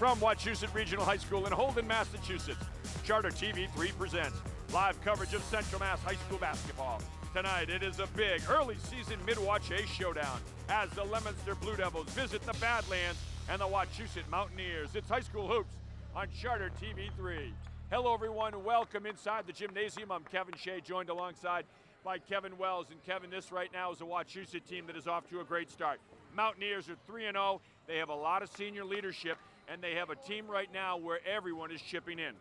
From Wachusett Regional High School in Holden, Massachusetts, Charter TV3 presents live coverage of Central Mass High School basketball. Tonight it is a big early season Mid-Wach showdown as the Leominster Blue Devils visit the Badlands and the Wachusett Mountaineers. It's high school hoops on Charter TV3. Hello everyone, welcome inside the gymnasium. I'm Kevin Shea, joined alongside by Kevin Wells. And Kevin, this right now is a Wachusett team that is off to a great start. Mountaineers are 3-0. They have a lot of senior leadership, and they have a team right now where everyone is chipping in.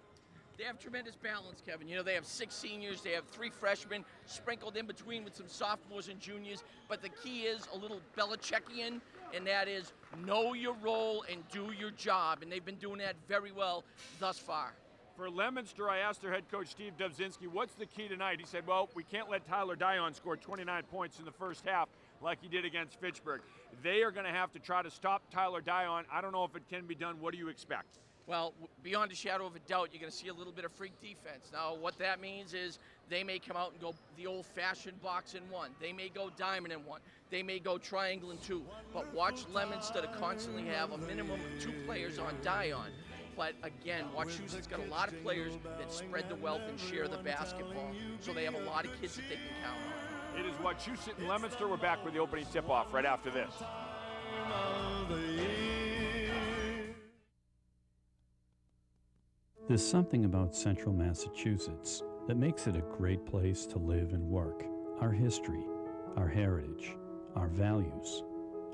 They have tremendous balance, Kevin. You know, they have 6 seniors, they have 3 freshmen, sprinkled in between with some sophomores and juniors. But the key is a little Belichickian, and that is know your role and do your job. And they've been doing that very well thus far. For Leominster, I asked their head coach, Steve Dubzinski, what's the key tonight? He said, well, we can't let Tyler Dion score 29 points in the first half like he did against Fitchburg. They are going to have to try to stop Tyler Dion. I don't know if it can be done. What do you expect? Well, beyond a shadow of a doubt, you're going to see a little bit of freak defense. Now, what that means is they may come out and go the old-fashioned box in one. They may go diamond in one. They may go triangle in 2. But watch Leominster to constantly have a minimum of 2 players on Dion. But again, Wachusett's got a lot of players that spread the wealth and share the basketball. So they have a lot of kids that they can count on. It is Wachusett and Leominster. We're back with the opening tip-off right after this. There's something about Central Massachusetts that makes it a great place to live and work. Our history, our heritage, our values,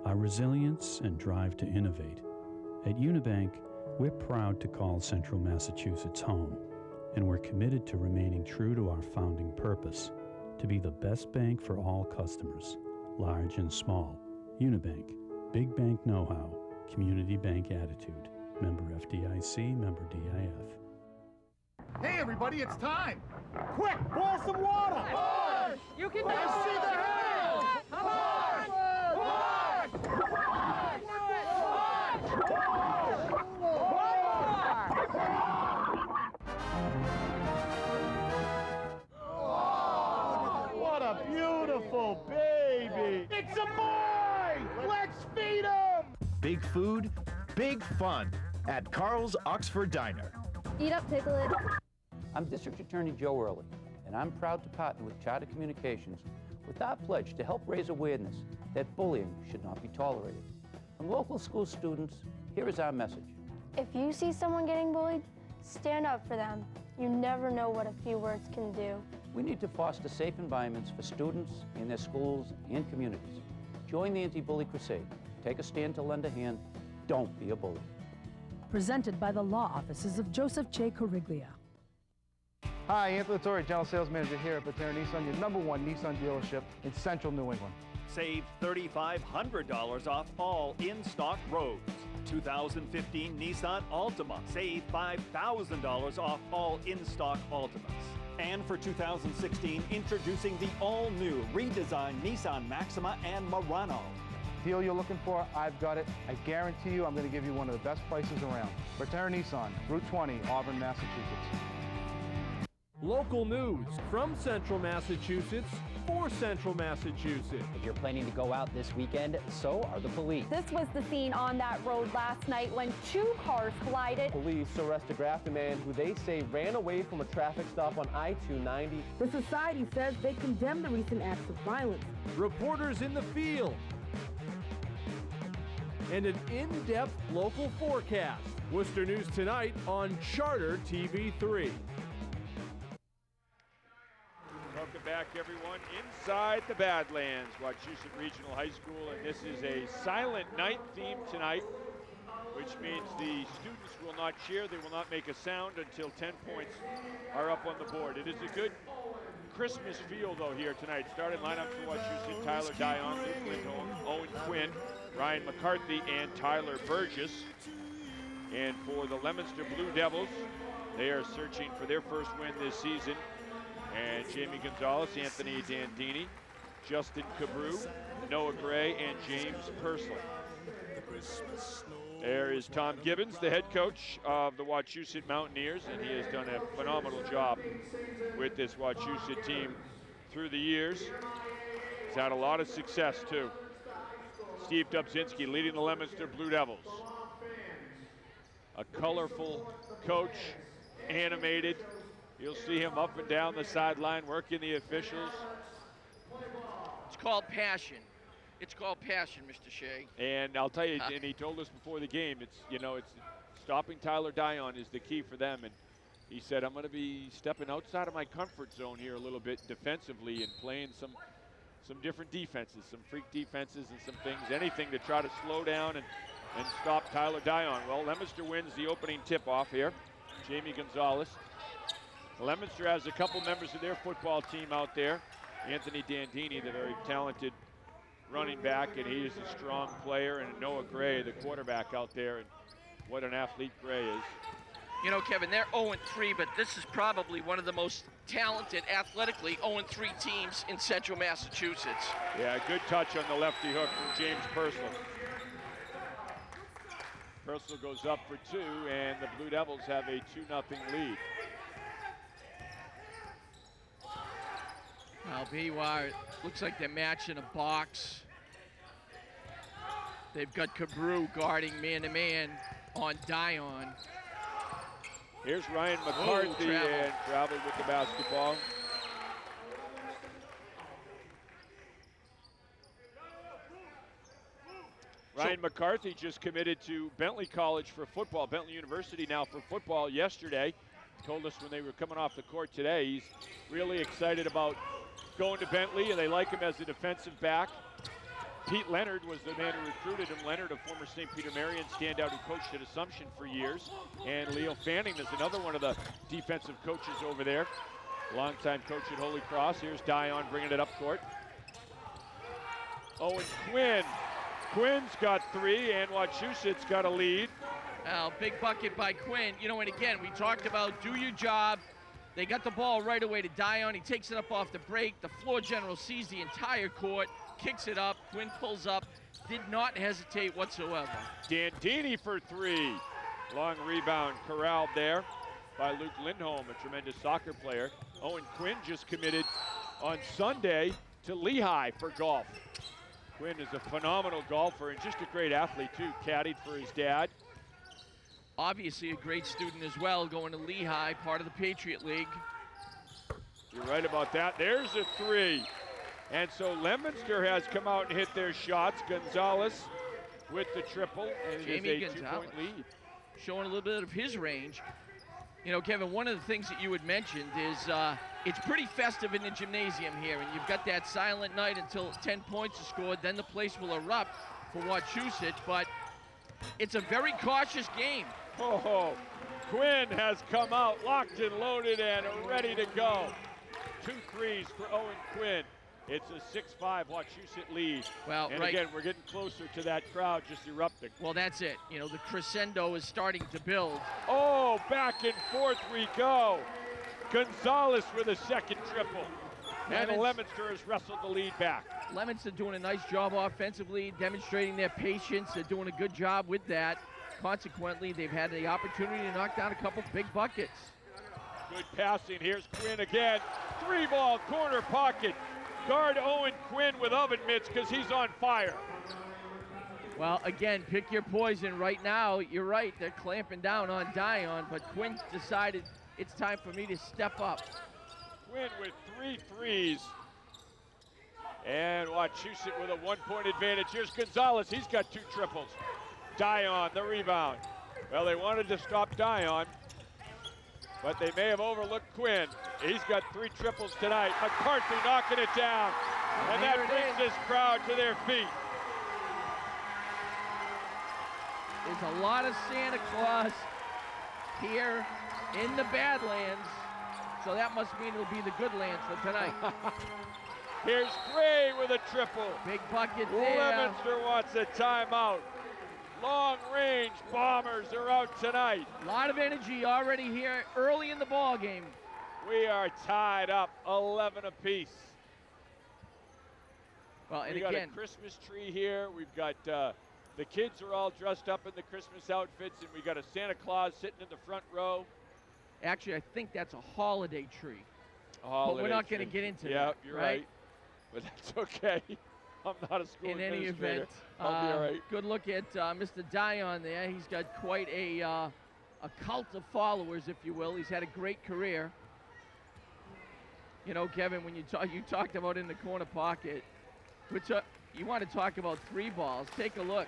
our resilience and drive to innovate. At Unibank, we're proud to call Central Massachusetts home, and we're committed to remaining true to our founding purpose, to be the best bank for all customers, large and small. Unibank, big bank know-how, community bank attitude. Member FDIC, member DIF. Hey everybody, it's time! Quick, boil some water! Push! You can do it! I see the hands! Come on! What a beautiful baby! It's a boy! Let's feed him! Big food, big fun at Carl's Oxford Diner. Eat up, Piglet. I'm District Attorney Joe Early, and I'm proud to partner with Charter Communications with our pledge to help raise awareness that bullying should not be tolerated. From local school students, here is our message. If you see someone getting bullied, stand up for them. You never know what a few words can do. We need to foster safe environments for students in their schools and communities. Join the anti-bully crusade. Take a stand to lend a hand. Don't be a bully. Presented by the law offices of Joseph J. Corriglia. Hi, Anthony Torre, General Sales Manager here at Batera Nissan, your #1 Nissan dealership in central New England. Save $3,500 off all in-stock Rogues. 2015 Nissan Altima. Save $5,000 off all in-stock Altimas. And for 2016, introducing the all-new redesigned Nissan Maxima and Murano. Deal you're looking for, I've got it. I guarantee you I'm going to give you one of the best prices around. Batera Nissan, Route 20, Auburn, Massachusetts. Local news from Central Massachusetts for Central Massachusetts. If you're planning to go out this weekend, so are the police. This was the scene on that road last night when 2 cars collided. Police arrest a Grafton man who they say ran away from a traffic stop on I-290. The society says they condemn the recent acts of violence. Reporters in the field. And an in-depth local forecast. Worcester News tonight on Charter TV3. Welcome back, everyone, inside the Badlands, Wachusett Regional High School, and this is a silent night theme tonight, which means the students will not cheer, they will not make a sound until 10 points are up on the board. It is a good Christmas feel, though, here tonight. Starting lineup for Wachusett: Tyler Dion, Luke Lindholm, Owen Quinn, Ryan McCarthy, and Tyler Burgess. And for the Leominster Blue Devils, they are searching for their first win this season. And Jamie Gonzalez, Anthony Dandini, Justin Cabrew, Noah Gray, and James Purcell. There is Tom Gibbons, the head coach of the Wachusett Mountaineers, and he has done a phenomenal job with this Wachusett team through the years. He's had a lot of success, too. Steve Dubzinski leading the Leominster Blue Devils. A colorful coach, animated. You'll see him up and down the sideline working the officials. It's called passion. It's called passion, Mr. Shea. And I'll tell you, and he told us before the game, it's stopping Tyler Dion is the key for them. And he said, I'm going to be stepping outside of my comfort zone here a little bit defensively and playing some different defenses, some freak defenses and some things, anything to try to slow down and stop Tyler Dion. Well, Leominster wins the opening tip-off here. Jamie Gonzalez. Leominster has a couple members of their football team out there. Anthony Dandini, the very talented running back, and he is a strong player, and Noah Gray, the quarterback out there, and what an athlete Gray is. You know, Kevin, they're 0-3, but this is probably one of the most talented, athletically 0-3 teams in Central Massachusetts. Yeah, good touch on the lefty hook from James Purcell. Purcell goes up for 2, and the Blue Devils have a 2-0 lead. Well, BYU, looks like they're matching a box. They've got Cabrew guarding man-to-man on Dion. Here's Ryan McCarthy and traveled with the basketball. Ryan McCarthy just committed to Bentley College for football, Bentley University now for football yesterday. Told us when they were coming off the court today, he's really excited about going to Bentley, and they like him as a defensive back. Pete Leonard was the man who recruited him. Leonard, a former St. Peter Marian standout who coached at Assumption for years. And Leo Fanning is another one of the defensive coaches over there. Longtime coach at Holy Cross. Here's Dion bringing it up court. Oh, and Quinn. Quinn's got 3, and Wachusett's got a lead. Big bucket by Quinn. You know, and again, we talked about do your job. They got the ball right away to Dion. He takes it up off the break. The floor general sees the entire court, kicks it up. Quinn pulls up, did not hesitate whatsoever. Dandini for 3. Long rebound corralled there by Luke Lindholm, a tremendous soccer player. Owen Quinn just committed on Sunday to Lehigh for golf. Quinn is a phenomenal golfer and just a great athlete too, caddied for his dad. Obviously a great student as well, going to Lehigh, part of the Patriot League. You're right about that. There's a 3. And so Leominster has come out and hit their shots. Gonzalez with the triple, and it Jamie is a 2-point lead. Showing a little bit of his range. You know, Kevin, one of the things that you had mentioned is it's pretty festive in the gymnasium here, and you've got that silent night until 10 points are scored, then the place will erupt for Wachusett, but it's a very cautious game. Oh, Quinn has come out locked and loaded and ready to go. 2 threes for Owen Quinn. It's a 6-5 Wachusett lead. Well, and again, we're getting closer to that crowd just erupting. Well, that's it. You know, the crescendo is starting to build. Oh, back and forth we go. Gonzalez with a second triple. And Leominster has wrestled the lead back. Leominster doing a nice job offensively, demonstrating their patience. They're doing a good job with that. Consequently, they've had the opportunity to knock down a couple big buckets. Good passing. Here's Quinn again. 3-ball corner pocket. Guard Owen Quinn with oven mitts because he's on fire. Well, again, pick your poison. Right now, you're right, they're clamping down on Dion, but Quinn decided it's time for me to step up. Quinn with 3 threes. And Wachusett with a 1-point advantage. Here's Gonzalez, he's got 2 triples. Dion, the rebound. Well, they wanted to stop Dion, but they may have overlooked Quinn. He's got 3 triples tonight. McCarthy knocking it down. And that brings this crowd to their feet. There's a lot of Santa Claus here in the Badlands, so that must mean it'll be the good lands for tonight. Here's Gray with a triple. Big bucket there. Leominster wants a timeout. Long range bombers are out tonight. A lot of energy already here early in the ball game. We are tied up 11 apiece. Well, and we got a Christmas tree here. We've got the kids are all dressed up in the Christmas outfits, and we got a Santa Claus sitting in the front row. Actually, I think that's a holiday tree. Holiday but we're not tree. going to get into that. Yeah, you're right. But that's okay. I'm not a school in any administrator. event, I'll be all right. Good look at Mr. Dion there. He's got quite a a cult of followers, if you will. He's had a great career. You know, Kevin, when you talked about in the corner pocket, which you want to talk about 3 balls. Take a look.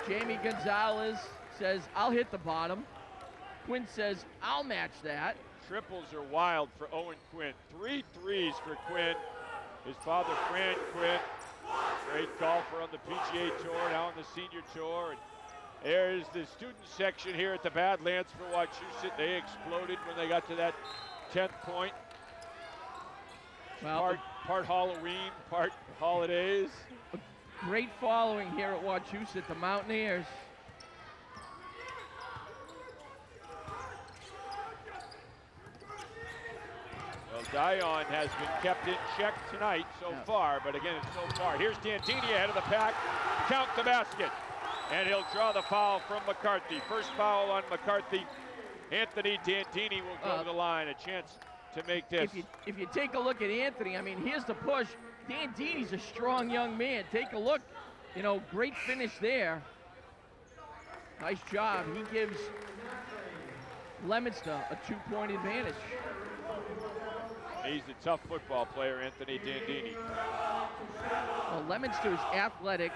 Jamie Gonzalez says, I'll hit the bottom. Quinn says, I'll match that. Triples are wild for Owen Quinn. 3 threes for Quinn. His father, Fran Quinn, great golfer on the PGA Tour, now on the Senior Tour. And there's the student section here at the Badlands for Wachusett. They exploded when they got to that 10th point. Well, part Halloween, part holidays. Great following here at Wachusett, the Mountaineers. Well, Dion has been kept in check tonight so far, but again, it's so far. Here's Dantini ahead of the pack. Count the basket. And he'll draw the foul from McCarthy. First foul on McCarthy. Anthony Dantini will go to the line. A chance to make this. If you take a look at Anthony, I mean, here's the push. Dantini's a strong young man. Take a look. You know, great finish there. Nice job. He gives Leominster a 2-point advantage. He's a tough football player, Anthony Dandini. Well, Leominster is athletic.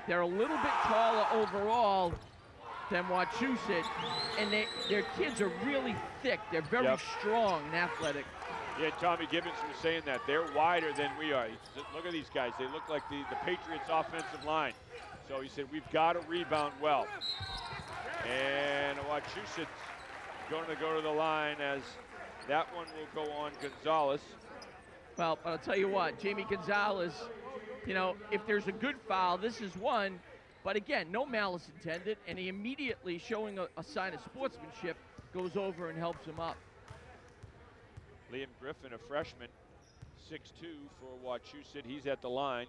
They're a little bit taller overall than Wachusett, and their kids are really thick. They're very strong and athletic. Yeah, Tommy Gibbons was saying that. They're wider than we are. Look at these guys. They look like the Patriots' offensive line. So he said, we've got to rebound well. And Wachusett's going to go to the line as that one will go on Gonzalez. Well, I'll tell you what, Jamie Gonzalez, you know, if there's a good foul, this is one. But again, no malice intended, and he immediately, showing a sign of sportsmanship, goes over and helps him up. Liam Griffin, a freshman, 6'2" for Wachusett. He's at the line.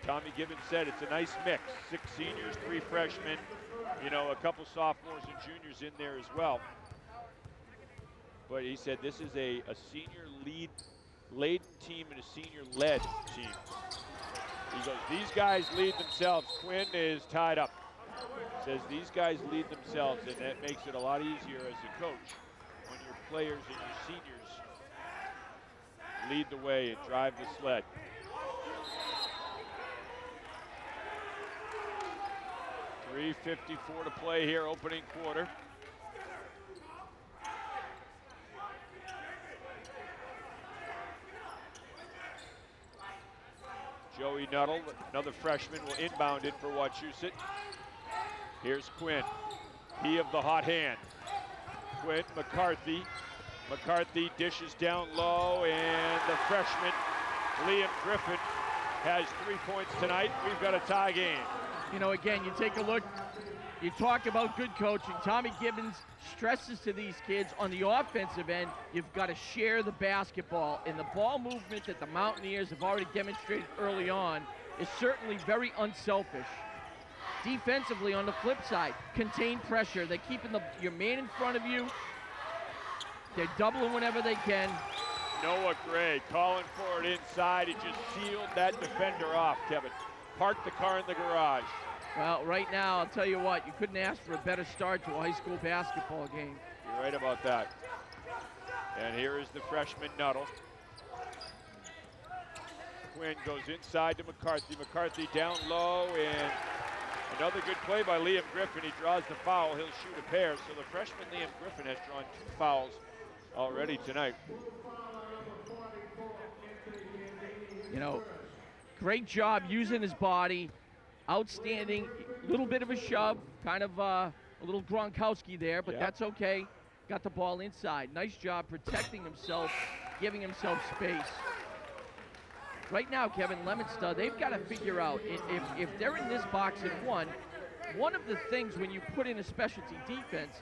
Tommy Gibbons said it's a nice mix. 6 seniors, 3 freshmen, you know, a couple sophomores and juniors in there as well. But he said this is a senior laden team and a senior led team. He goes, these guys lead themselves. Quinn is tied up. Says these guys lead themselves, and that makes it a lot easier as a coach when your players and your seniors lead the way and drive the sled. .354 to play here, opening quarter. Joey Nuttall, another freshman, will inbound it for Wachusett. Here's Quinn, he of the hot hand. Quinn, McCarthy. McCarthy dishes down low, and the freshman, Liam Griffin, has 3 points tonight. We've got a tie game. You know, again, you take a look, you talk about good coaching. Tommy Gibbons stresses to these kids on the offensive end, you've got to share the basketball. And the ball movement that the Mountaineers have already demonstrated early on is certainly very unselfish. Defensively, on the flip side, contain pressure. They're keeping your man in front of you. They're doubling whenever they can. Noah Gray calling for it inside. He just sealed that defender off, Kevin. Parked the car in the garage. Well, right now, I'll tell you what, you couldn't ask for a better start to a high school basketball game. You're right about that. And here is the freshman Nuttall. Quinn goes inside to McCarthy. McCarthy down low, and another good play by Liam Griffin. He draws the foul. He'll shoot a pair. So the freshman Liam Griffin has drawn 2 fouls already tonight. You know, great job using his body. Outstanding. Little bit of a shove. Kind of a little Gronkowski there, but that's okay. Got the ball inside. Nice job protecting himself, giving himself space. Right now, Kevin, Leominster, they've got to figure out if they're in this box and one of the things when you put in a specialty defense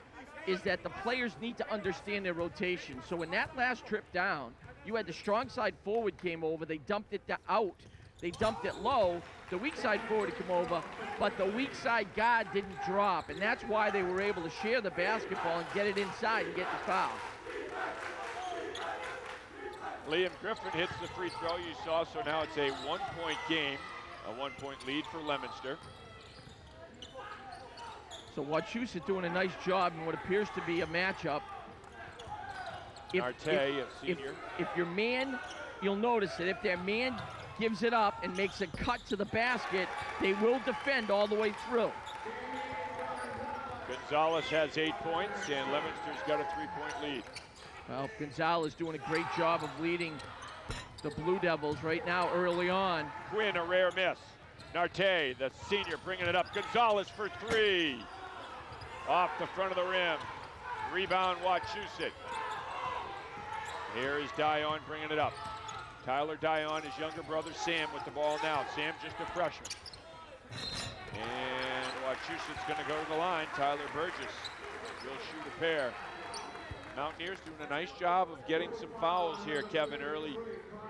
is that the players need to understand their rotation. So when that last trip down, you had the strong side forward came over, they dumped it out, they dumped it low, the weak side forward had come over, but the weak side guard didn't drop, and that's why they were able to share the basketball and get it inside and get the foul. Liam Griffin hits the free throw you saw, so now it's a 1-point game, a 1-point lead for Leominster. So Wachusett doing a nice job in what appears to be a matchup. Arte, a senior. If your man, you'll notice that if their man gives it up and makes a cut to the basket, they will defend all the way through. Gonzalez has 8 points, and Leominster's got a 3-point lead. Well, Gonzalez doing a great job of leading the Blue Devils right now early on. Quinn, a rare miss. Narte, the senior, bringing it up. Gonzalez for 3. Off the front of the rim. Rebound, Wachusett. Here is Dion bringing it up. Tyler Dion, his younger brother Sam with the ball now. Sam just a freshman. And Wachusett's going to go to the line. Tyler Burgess will shoot a pair. Mountaineers doing a nice job of getting some fouls here, Kevin, early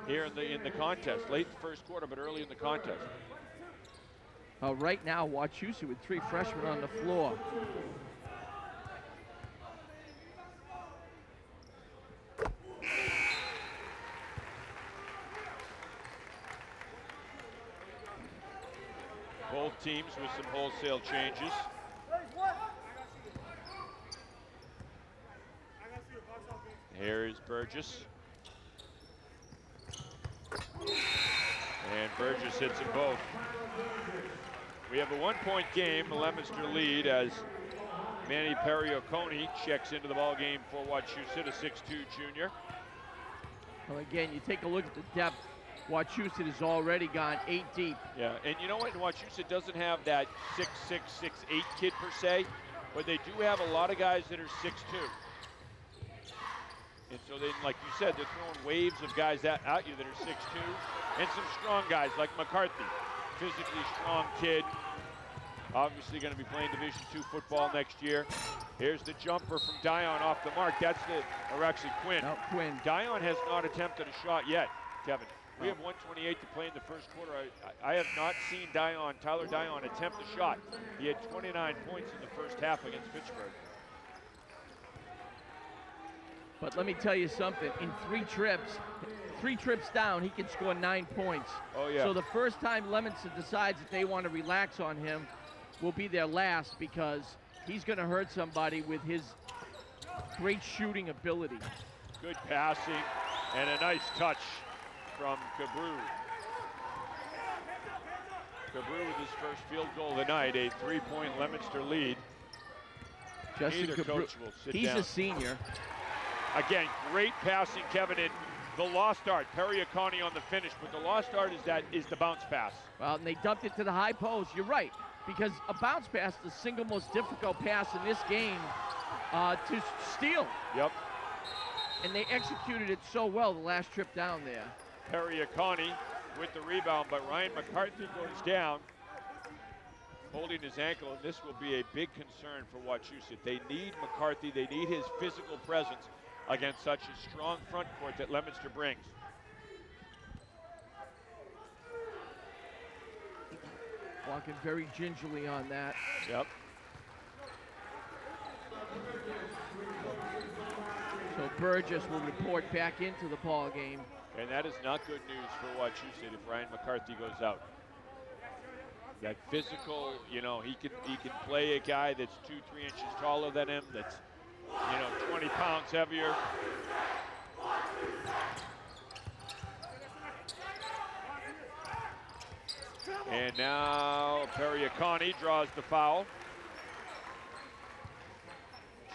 here in the contest. Late in the first quarter, but early in the contest. Right now, Wachusett with 3 freshmen on the floor. Both teams with some wholesale changes. Here is Burgess. And Burgess hits them both. We have a 1-point game, a Leominster lead as Manny Perioconi checks into the ball game for Wachusett, a 6'2" junior. Well, again, you take a look at the depth. Wachusett has already gone 8 deep. Yeah, and you know what? Wachusett doesn't have that 6'6", 6'8" kid per se, but they do have a lot of guys that are 6'2". And so they, like you said, they're throwing waves of guys at you that are 6'2", and some strong guys like McCarthy, physically strong kid. Obviously going to be playing Division II football next year. Here's the jumper from Dion off the mark. That's or actually Quinn. No, Quinn. Dion has not attempted a shot yet, Kevin. We have 1:28 to play in the first quarter. I have not seen Tyler Dion attempt a shot. He had 29 points in the first half against Pittsburgh. But let me tell you something, in 3 trips down, he can score 9 points. Oh, yeah. So the first time Leominster decides that they want to relax on him will be their last, because he's going to hurt somebody with his great shooting ability. Good passing and a nice touch from Cabrew. Cabrew with his first field goal of the night, a 3-point Leominster lead. Justin Neither Cabrew, coach will sit he's down. a senior. Again, great passing, Kevin. And the lost art, Perioconi on the finish, but the lost art is the bounce pass. Well, and they dumped it to the high post. You're right, because a bounce pass is the single most difficult pass in this game to steal. Yep. And they executed it so well the last trip down there. Perioconi with the rebound, but Ryan McCarthy goes down, holding his ankle, and this will be a big concern for Wachusett. They need McCarthy. They need his physical presence against such a strong front court that Leominster brings. Walking very gingerly on that. Yep. So Burgess will report back into the ball game. And that is not good news for Wachusett if Ryan McCarthy goes out. That physical, he can play a guy that's 2-3 inches taller than him, that's 20 pounds heavier. And now Perioconi draws the foul.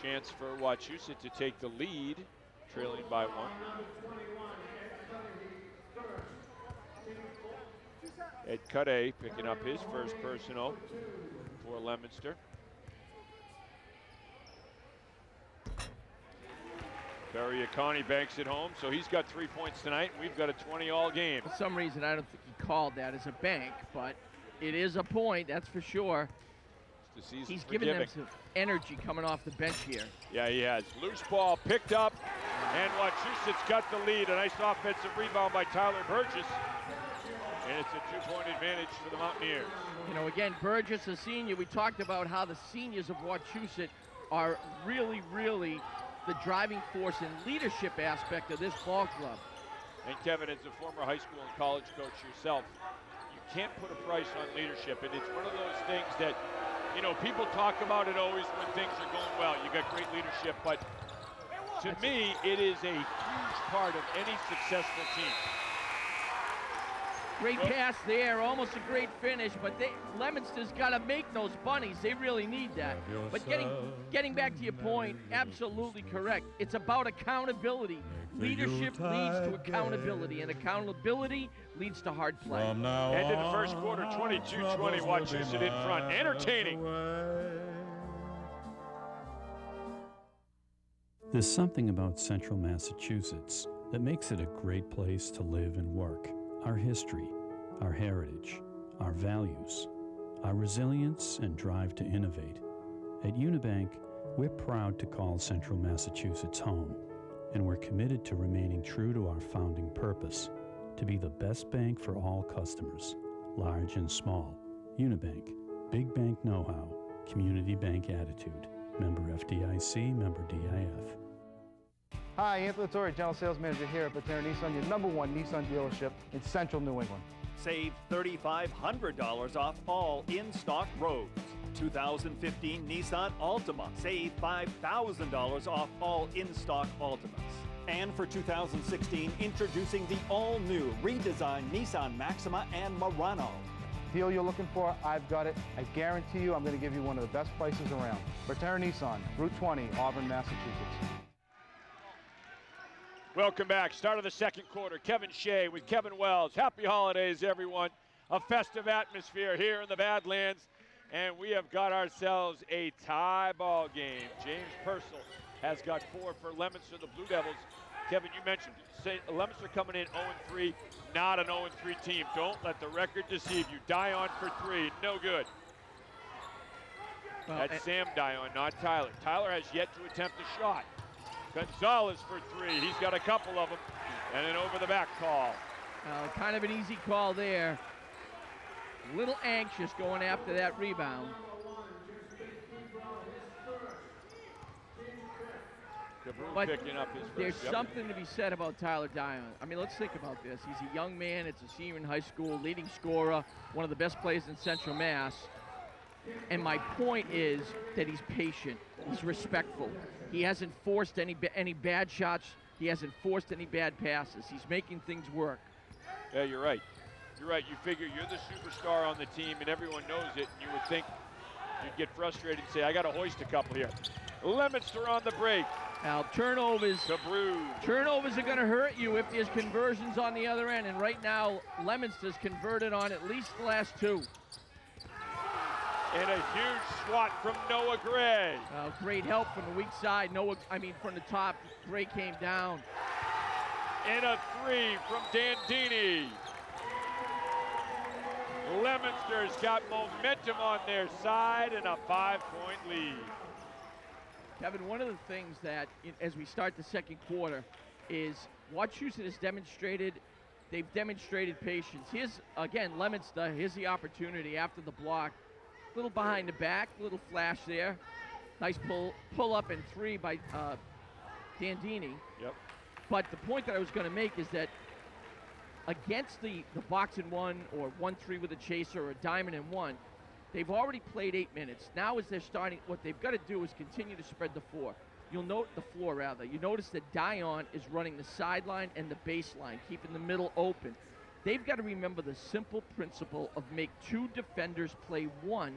Chance for Wachusett to take the lead, trailing by 1. Ed Cudday picking up his first personal for Leominster. Perioconi banks it home, so he's got 3 points tonight. We've got a 20-all game. For some reason, I don't think he called that as a bank, but it is a point, that's for sure. He's giving them some energy coming off the bench here. Yeah, he has. Loose ball picked up, and Wachusett's got the lead. A nice offensive rebound by Tyler Burgess. And it's a 2-point advantage for the Mountaineers. Again, Burgess, a senior. We talked about how the seniors of Wachusett are really, really the driving force and leadership aspect of this ball club. And Kevin, as a former high school and college coach yourself, you can't put a price on leadership. And it's one of those things that, you know, people talk about it always when things are going well. You got great leadership, but to me, it is a huge part of any successful team. Great pass there, almost a great finish, but Leominster's got to make those bunnies. They really need that. But getting back to your point, absolutely correct. It's about accountability. Leadership leads to accountability, and accountability leads to hard play. End of the first quarter, 22-20, Wachusett in front. Entertaining. There's something about central Massachusetts that makes it a great place to live and work. Our history, our heritage, our values, our resilience and drive to innovate. At Unibank, we're proud to call central Massachusetts home, and we're committed to remaining true to our founding purpose, to be the best bank for all customers, large and small. Unibank, big bank know-how, community bank attitude. Member FDIC, member DIF. Hi, Anthony Torre, General Sales Manager here at Batera Nissan, your #1 Nissan dealership in central New England. Save $3,500 off all in-stock roads. 2015 Nissan Altima. Save $5,000 off all in-stock Altimas. And for 2016, introducing the all-new redesigned Nissan Maxima and Murano. Deal you're looking for, I've got it. I guarantee you I'm going to give you one of the best prices around. Batera Nissan, Route 20, Auburn, Massachusetts. Welcome back. Start of the second quarter. Kevin Shea with Kevin Wells. Happy holidays, everyone. A festive atmosphere here in the Badlands. And we have got ourselves a tie ball game. James Purcell has got 4 for Leominster, the Blue Devils. Kevin, you mentioned Leominster coming in 0-3, not an 0-3 team. Don't let the record deceive you. Dion for 3, no good. Well, that's Sam Dion, not Tyler. Tyler has yet to attempt a shot. Gonzalez for 3. He's got a couple of them. And an over-the-back call. Kind of an easy call there. A little anxious going after that rebound. But picking up his first. There's something to be said about Tyler Dion. I mean, let's think about this. He's a young man. It's a senior in high school, leading scorer, one of the best players in Central Mass. And my point is that he's patient. He's respectful. He hasn't forced any bad shots. He hasn't forced any bad passes. He's making things work. Yeah, you're right. You're right. You figure you're the superstar on the team and everyone knows it. And you would think you'd get frustrated and say, I got to hoist a couple here. Leominster on the break. Now, turnovers. To Bruce. Turnovers are going to hurt you if there's conversions on the other end. And right now, Leominster's converted on at least the last 2. And a huge swat from Noah Gray. Great help from the weak side. From the top. Gray came down. And a 3 from Dandini. Leominster's got momentum on their side and a 5-point lead. Kevin, one of the things that, as we start the second quarter, is Wachusett has demonstrated, they've demonstrated patience. Here's, again, Leominster, here's the opportunity after the block. Little behind the back, little flash there. Nice pull up and 3 by Dandini. Yep. But the point that I was going to make is that against the box and 1 or 1-3 with a chaser or a diamond and 1, they've already played 8 minutes. Now as they're starting, what they've got to do is continue to spread the floor. You notice that Dion is running the sideline and the baseline, keeping the middle open. They've got to remember the simple principle of make 2 defenders play 1,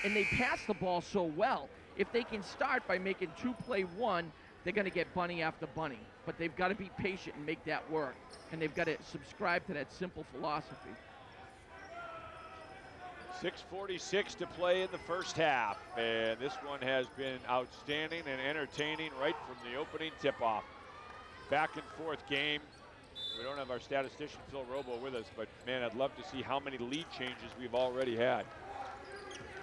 and they pass the ball so well. If they can start by making 2 play 1, they're going to get bunny after bunny. But they've got to be patient and make that work. And they've got to subscribe to that simple philosophy. 6:46 to play in the first half. And this one has been outstanding and entertaining right from the opening tip-off. Back and forth game. We don't have our statistician Phil Robo with us, but man, I'd love to see how many lead changes we've already had.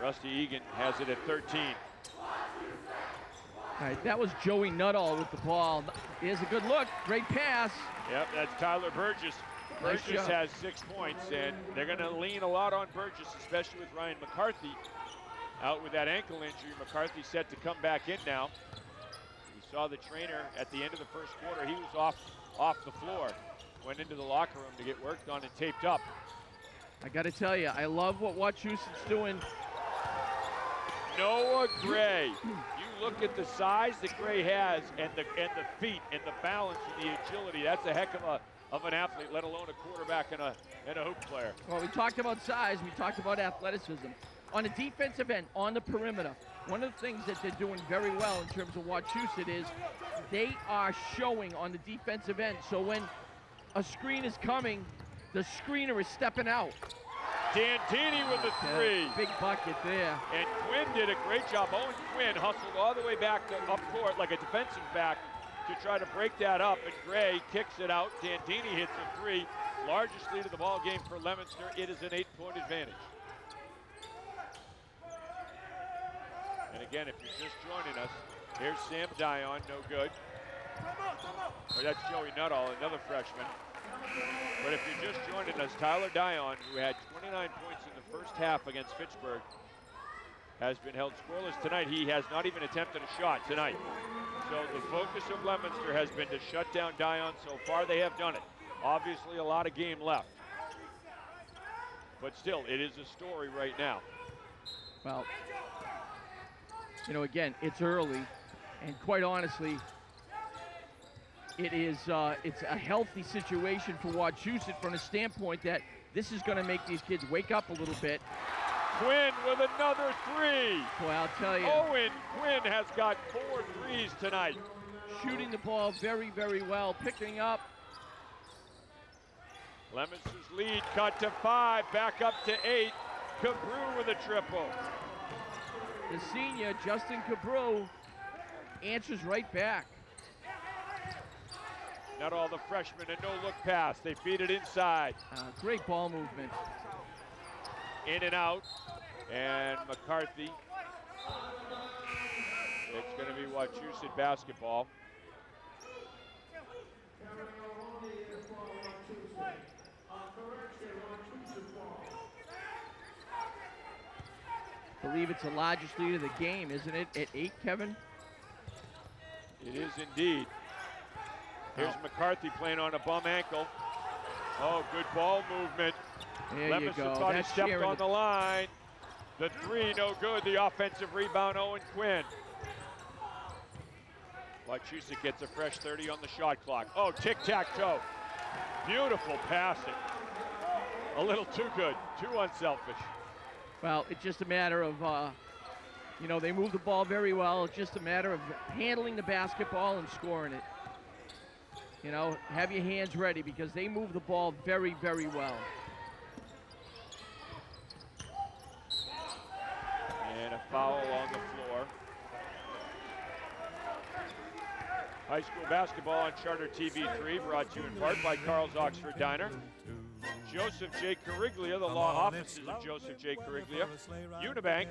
Rusty Egan has it at 13. All right, that was Joey Nuttall with the ball. Here's a good look, great pass. Yep, that's Tyler Burgess. Nice Burgess job. has 6 points, and they're going to lean a lot on Burgess, especially with Ryan McCarthy out with that ankle injury. McCarthy set to come back in now. We saw the trainer at the end of the first quarter. He was off the floor. Went into the locker room to get worked on and taped up. I got to tell you, I love what Wachusett's doing. Noah Gray. You look at the size that Gray has and the feet and the balance and the agility. That's a heck of an athlete, let alone a quarterback and a hoop player. Well, we talked about size. We talked about athleticism. On the defensive end, on the perimeter, one of the things that they're doing very well in terms of Wachusett is they are showing on the defensive end. So when a screen is coming, the screener is stepping out. Dantini with the three. Big bucket there. And Quinn did a great job. Owen Quinn hustled all the way back to up court like a defensive back to try to break that up, and Gray kicks it out. Dantini hits a three. Largest lead of the ball game for Leominster. It is an 8-point advantage. And again, if you're just joining us, here's Sam Dion, no good. Or that's Joey Nuttall, another freshman. But if you're just joining us, Tyler Dion, who had 29 points in the first half against Fitchburg, has been held scoreless tonight. He has not even attempted a shot tonight. So the focus of Leominster has been to shut down Dion. So far they have done it. Obviously a lot of game left. But still, it is a story right now. Well, you know, again, it's early, and quite honestly, it's a healthy situation for Wachusett from the standpoint that this is going to make these kids wake up a little bit. Quinn with another three. Well, I'll tell you. Owen Quinn has got 4 threes tonight. Shooting the ball very, very well, picking up. Leominster's lead cut to 5, back up to 8. Cabrew with a triple. The senior, Justin Cabrew, answers right back. Not all the freshmen, a no-look pass. They feed it inside. Great ball movement. In and out. And McCarthy. It's going to be Wachusett basketball. I believe it's the largest lead of the game, isn't it? At 8, Kevin? It is indeed. Here's McCarthy playing on a bum ankle. Oh, good ball movement. There Leominster you go. thought That's he stepped on the line. The three, no good. The offensive rebound, Owen Quinn. Wachusett gets a fresh 30 on the shot clock. Oh, tic-tac-toe. Beautiful passing. A little too good, too unselfish. Well, it's just a matter of, you know, they move the ball very well. It's just a matter of handling the basketball and scoring it. You know, have your hands ready because they move the ball very, very well. And a foul on the floor. High school basketball on Charter TV3, brought to you in part by Carl's Oxford Diner. Joseph J. Cariglia, the law offices of Joseph J. Cariglia, Unibank,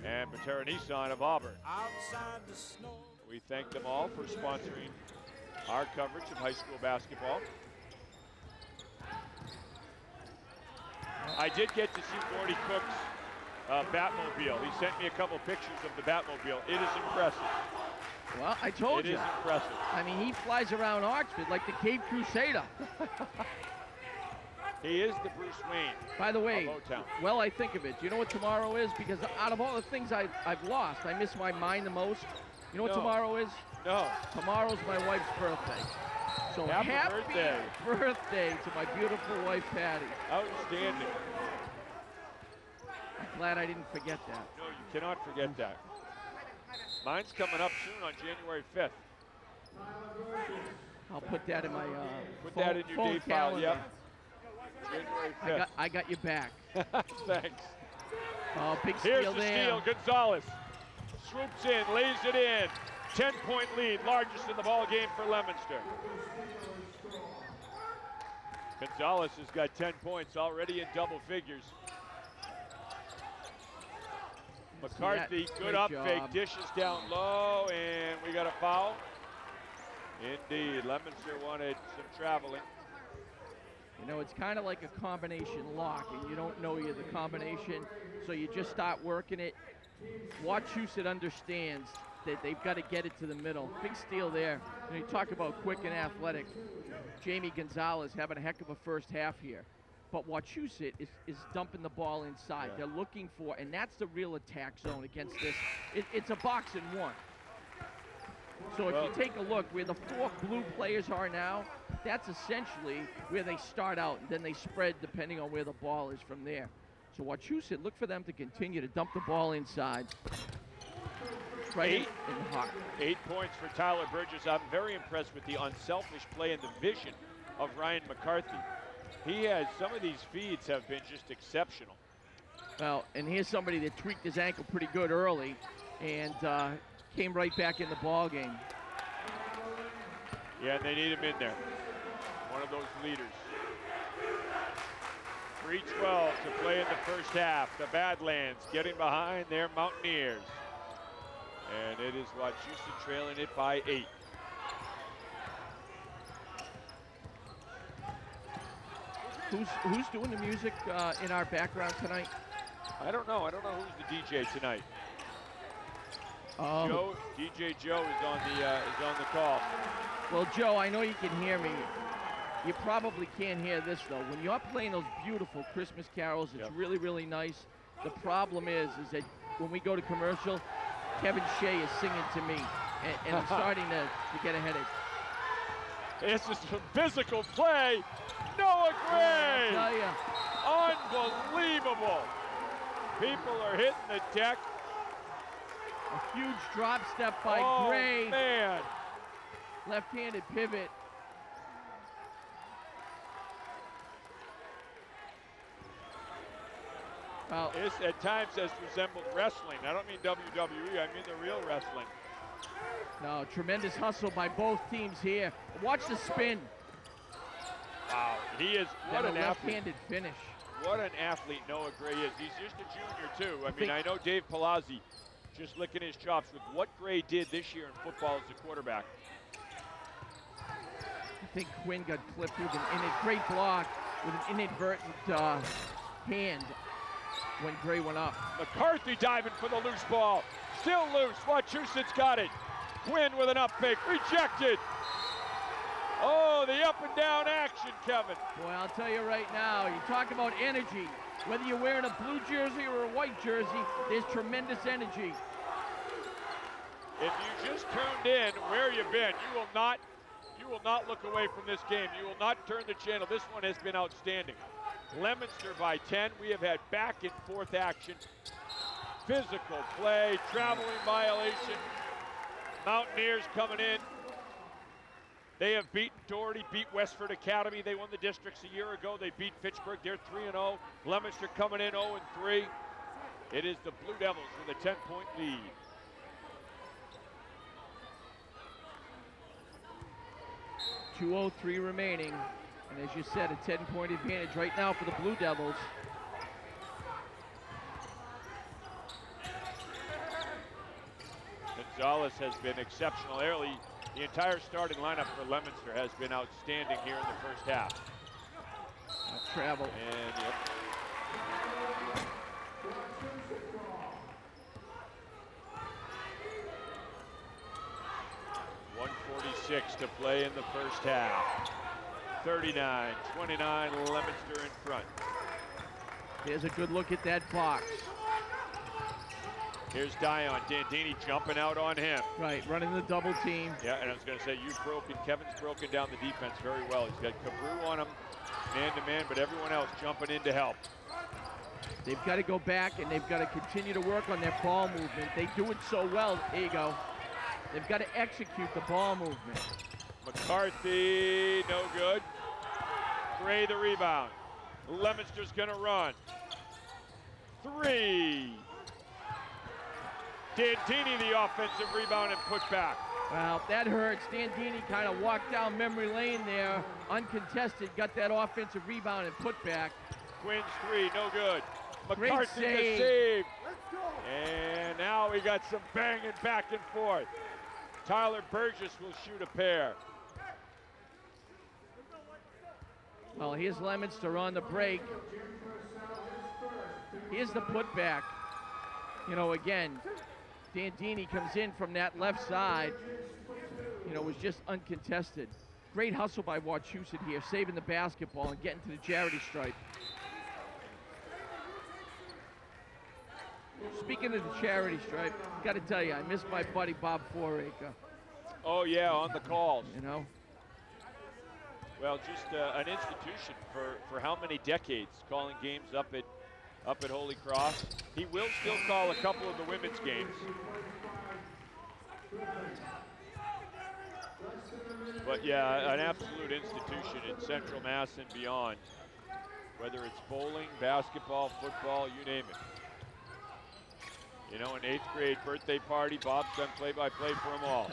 and Patera Nissan of Auburn. We thank them all for sponsoring our coverage of high school basketball. I did get to see Gordy Cook's Batmobile. He sent me a couple pictures of the Batmobile. It is impressive. Well, I told you. It is impressive. I mean, he flies around Oxford like the Cape Crusader. He is the Bruce Wayne. By the way, of O-Town. well, I think of it. Do you know what tomorrow is? Because out of all the things I've lost, I miss my mind the most. You know what tomorrow is? No. Tomorrow's my wife's birthday. So happy birthday to my beautiful wife, Patty. Outstanding. I'm glad I didn't forget that. No, you cannot forget that. Mine's coming up soon on January 5th. I'll put that in my Put that in your date file, yeah. January 5th. I got your back. Thanks. Oh, big steal Here's the there. steal. Gonzalez swoops in, lays it in. 10-point lead, largest in the ball game for Leominster. Gonzalez has got 10 points already in double figures. McCarthy, good up fake, dishes down low, and we got a foul. Indeed, Leominster wanted some traveling. You know, it's kind of like a combination lock, and you don't know you're the combination, so you just start working it. Wachusett understands that they've got to get it to the middle. Big steal there. And you talk about quick and athletic. Jamie Gonzalez having a heck of a first half here. But Wachusett is dumping the ball inside. Yeah. They're looking for, and that's the real attack zone against this. It's a box and one. So if you take a look where the 4 blue players are now, that's essentially where they start out, and then they spread depending on where the ball is from there. So Wachusett, look for them to continue to dump the ball inside. Right in the heart. 8 points for Tyler Burgess. I'm very impressed with the unselfish play and the vision of Ryan McCarthy. He has, some of these feeds have been just exceptional. Well, and here's somebody that tweaked his ankle pretty good early and came right back in the ball game. Yeah, and they need him in there. One of those leaders. 3:12 to play in the first half. The Badlands getting behind their Mountaineers. And it is Wachusett trailing it by 8. Who's doing the music in our background tonight? I don't know. I don't know who's the DJ tonight. Joe, DJ Joe is on the call. Well, Joe, I know you can hear me. You probably can't hear this though. When you're playing those beautiful Christmas carols, it's really, really nice. The problem is that when we go to commercial, Kevin Shea is singing to me, and I'm starting to get a headache. This is some physical play. Noah Gray! I'll tell ya. Unbelievable. People are hitting the deck. A huge drop step by Gray. Oh, man. Left-handed pivot. Well, this at times has resembled wrestling. I don't mean WWE, I mean the real wrestling. No, tremendous hustle by both teams here. Watch the spin. Wow, he is, what an athlete. Left-handed finish. What an athlete Noah Gray is. He's just a junior too. I mean, I know Dave Palazzi just licking his chops with what Gray did this year in football as a quarterback. I think Quinn got clipped with a great block with an inadvertent hand when Gray went up. McCarthy diving for the loose ball. Still loose. Wachusett's got it. Quinn with an up fake. Rejected. Oh, the up and down action, Kevin. Boy, I'll tell you right now, you talk about energy. Whether you're wearing a blue jersey or a white jersey, there's tremendous energy. If you just tuned in, where you been, you will not look away from this game. You will not turn the channel. This one has been outstanding. Leominster by 10. We have had back and forth action. Physical play, traveling violation. Mountaineers coming in. They have beaten Doherty, beat Westford Academy. They won the districts a year ago. They beat Fitchburg. They're 3-0. Leominster coming in 0-3. It is the Blue Devils with a 10-point lead. .203 remaining. And as you said, a 10-point advantage right now for the Blue Devils. Gonzalez has been exceptional early. The entire starting lineup for Leominster has been outstanding here in the first half. Travel. And yep. .146 to play in the first half. 39-29, Leominster in front. Here's a good look at that box. Here's Dion. Dandini jumping out on him. Right, running the double team. Yeah, and I was going to say, Kevin's broken down the defense very well. He's got Cabrew on him, man-to-man, but everyone else jumping in to help. They've got to go back, and they've got to continue to work on their ball movement. They do it so well. There you go. They've got to execute the ball movement. McCarthy, no good. Gray the rebound. Leominster's going to run. 3. Dandini the offensive rebound and put back. Well, that hurts. Dandini kind of walked down memory lane there, uncontested, got that offensive rebound and put back. Quinn's 3, no good. McCarthy Great save. the save. And now we got some banging back and forth. Tyler Burgess will shoot a pair. Well, here's Leominster on the break. Here's the putback. You know, again, Dandini comes in from that left side. You know, was just uncontested. Great hustle by Wachusett here, saving the basketball and getting to the charity stripe. Speaking of the charity stripe, got to tell you, I miss my buddy Bob Foraker. Oh yeah, on the calls. You know? Well, just an institution for how many decades, calling games up at Holy Cross. He will still call a couple of the women's games. But yeah, an absolute institution in Central Mass and beyond. Whether it's bowling, basketball, football, you name it. You know, an 8th grade birthday party, Bob's done play-by-play for them all.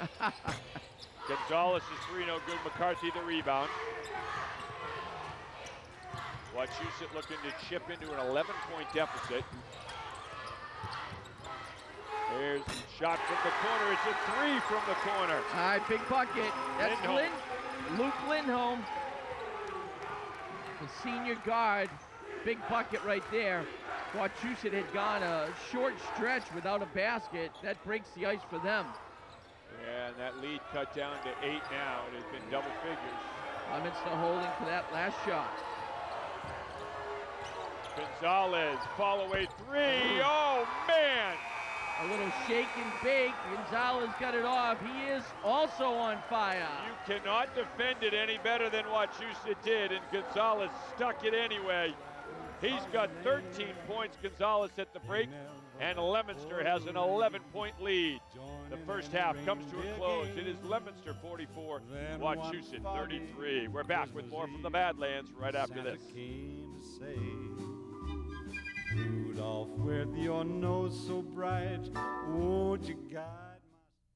Gonzalez is 3, no good. McCarthy the rebound. Wachusett looking to chip into an 11-point deficit. There's a shot from the corner. It's a 3 from the corner. All right, big bucket. That's Luke Lindholm, the senior guard. Big bucket right there. Wachusett had gone a short stretch without a basket. That breaks the ice for them. Yeah, and that lead cut down to 8 now. It has been double figures. Leominster holding for that last shot. Gonzalez, fall away 3. Oh, man! A little shake and bake. Gonzalez got it off. He is also on fire. You cannot defend it any better than Wachusett did, and Gonzalez stuck it anyway. He's got 13 points, Gonzalez at the break, and Leominster has an 11-point lead. The first half comes to a close. It is Leominster 44, Wachusett 33. We're back with more from the Badlands right after this. Rudolph, with your nose so bright, won't you guide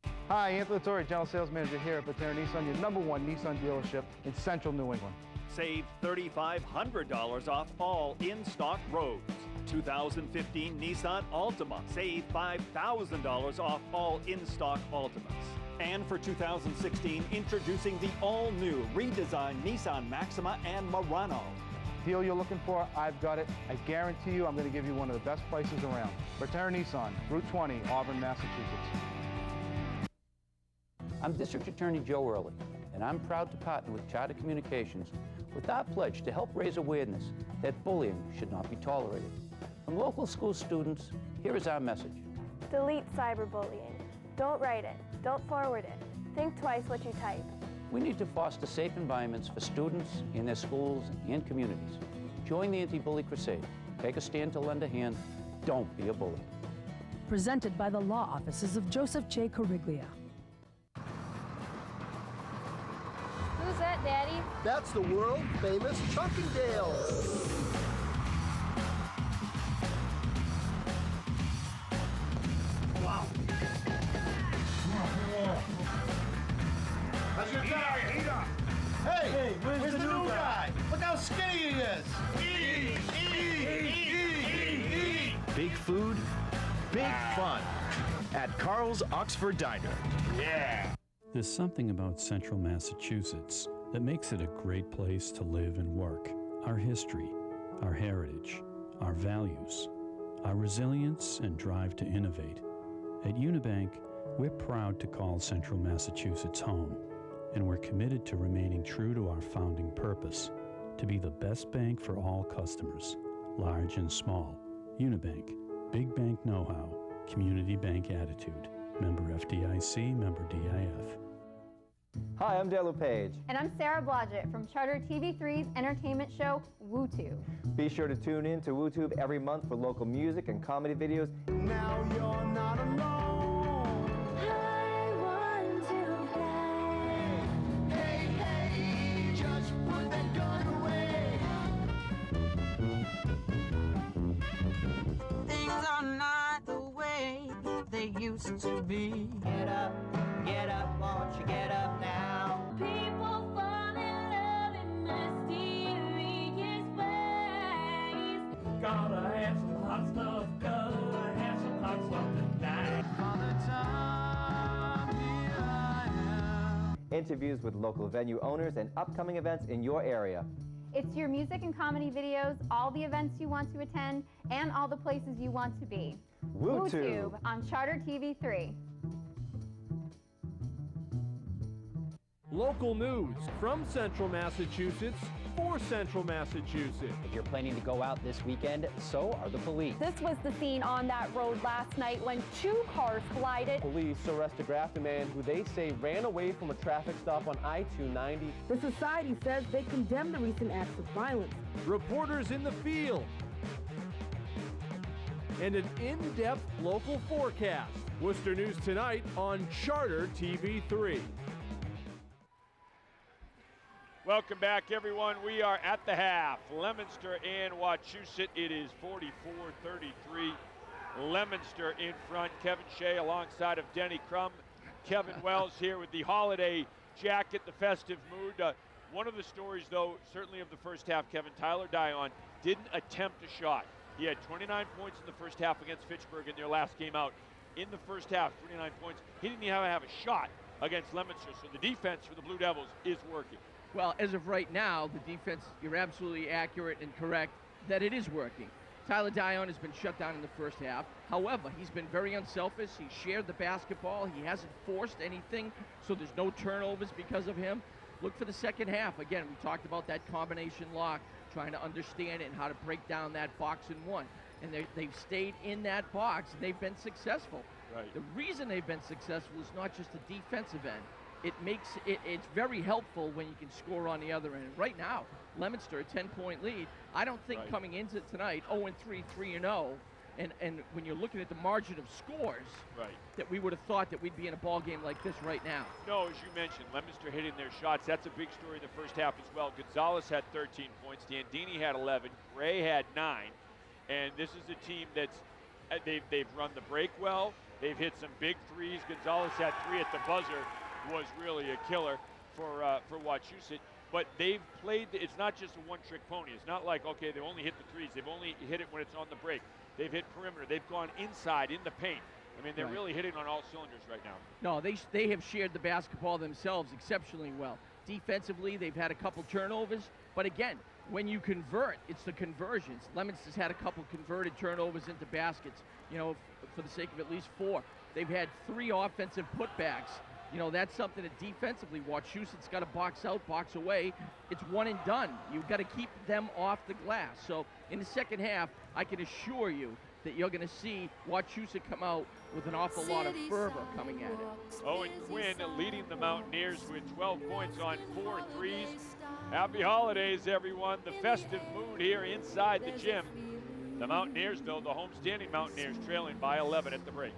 my... Hi, Anthony Torrey, General Sales Manager here at Patera Nissan, your #1 Nissan dealership in Central New England. Save $3,500 off all in-stock Rogues. 2015 Nissan Altima. Save $5,000 off all in-stock Altimas. And for 2016, introducing the all-new redesigned Nissan Maxima and Murano. Deal you're looking for, I've got it. I guarantee you I'm going to give you one of the best prices around. Patera Nissan, Route 20, Auburn, Massachusetts. I'm District Attorney Joe Early, and I'm proud to partner with Charter Communications with our pledge to help raise awareness that bullying should not be tolerated. From local school students, here is our message. Delete cyberbullying. Don't write it. Don't forward it. Think twice what you type. We need to foster safe environments for students in their schools and communities. Join the anti-bully crusade. Take a stand to lend a hand. Don't be a bully. Presented by the law offices of Joseph J. Corriglia. Who's that, Daddy? That's the world-famous Chuckingdale. Wow. How's your guy? Hey, where's the new guy? Look how skinny he is. Eat. Big food, big fun at Carl's Oxford Diner. Yeah. There's something about Central Massachusetts that makes it a great place to live and work. Our history, our heritage, our values, our resilience and drive to innovate. At Unibank, we're proud to call Central Massachusetts home, and we're committed to remaining true to our founding purpose, to be the best bank for all customers, large and small. Unibank, big bank know-how, community bank attitude. Member FDIC, member DIF. Hi, I'm Dale LePage. And I'm Sarah Blodgett from Charter TV3's entertainment show, WooTube. Be sure to tune in to WooTube every month for local music and comedy videos. Now you're not alone. I want to play. Hey, just put that gun away. Things are not the way they used to be. Get up, won't you get up now? People fall in love in mysterious ways. Gotta have some hot stuff, gotta have some hot stuff tonight. Father time, here I am. Interviews with local venue owners and upcoming events in your area. It's your music and comedy videos, all the events you want to attend, and all the places you want to be. WooTube on Charter TV3. Local news from Central Massachusetts for Central Massachusetts. If you're planning to go out this weekend, so are the police. This was the scene on that road last night when two cars collided. Police arrest a Grafton man who they say ran away from a traffic stop on I-290. The society says they condemn the recent acts of violence. Reporters in the field. And an in-depth local forecast. Worcester News Tonight on Charter TV3. Welcome back, everyone. We are at the half. Leominster and Wachusett. It is 44-33. Leominster in front. Kevin Shea alongside of Denny Crum. Kevin Wells here with the holiday jacket, the festive mood. One of the stories, though, certainly of the first half, Kevin, Tyler Dion didn't attempt a shot. He had 29 points in the first half against Fitchburg in their last game out. In the first half, 29 points. He didn't even have a shot against Leominster, so the defense for the Blue Devils is working. Well, as of right now, the defense, you're absolutely accurate and correct that it is working. Tyler Dion has been shut down in the first half. However, he's been very unselfish. He shared the basketball. He hasn't forced anything, so there's no turnovers because of him. Look for the second half. Again, we talked about that combination lock, trying to understand it and how to break down that box in one. And they've stayed in that box, and they've been successful. Right. The reason they've been successful is not just the defensive end. It's very helpful when you can score on the other end. Right now, Leominster, a 10-point lead. I don't think coming into tonight, 0-3, 3-0, and when you're looking at the margin of scores, that we would have thought that we'd be in a ball game like this right now. No, as you mentioned, Leominster hitting their shots. That's a big story in the first half as well. Gonzalez had 13 points. Dandini had 11. Gray had 9. And this is a team that's they've run the break well. They've hit some big threes. Gonzalez had 3 at the buzzer. Was really a killer for Wachusett. But they've played, it's not just a one-trick pony. It's not like, okay, they only hit the threes. They've only hit it when it's on the break. They've hit perimeter. They've gone inside, in the paint. I mean, they're really hitting on all cylinders right now. No, they have shared the basketball themselves exceptionally well. Defensively, they've had a couple turnovers. But again, when you convert, it's the conversions. Leominster's had a couple converted turnovers into baskets, you know, for the sake of at least 4. They've had 3 offensive putbacks. You know, that's something that defensively, Wachusett's got to box out, box away. It's one and done. You've got to keep them off the glass. So in the second half, I can assure you that you're going to see Wachusett come out with an awful lot of fervor coming at it. Owen Quinn leading the Mountaineers with 12 points on 4 threes. Happy holidays, everyone. The festive mood here inside the gym. The Mountaineers, though, the homestanding Mountaineers, trailing by 11 at the break.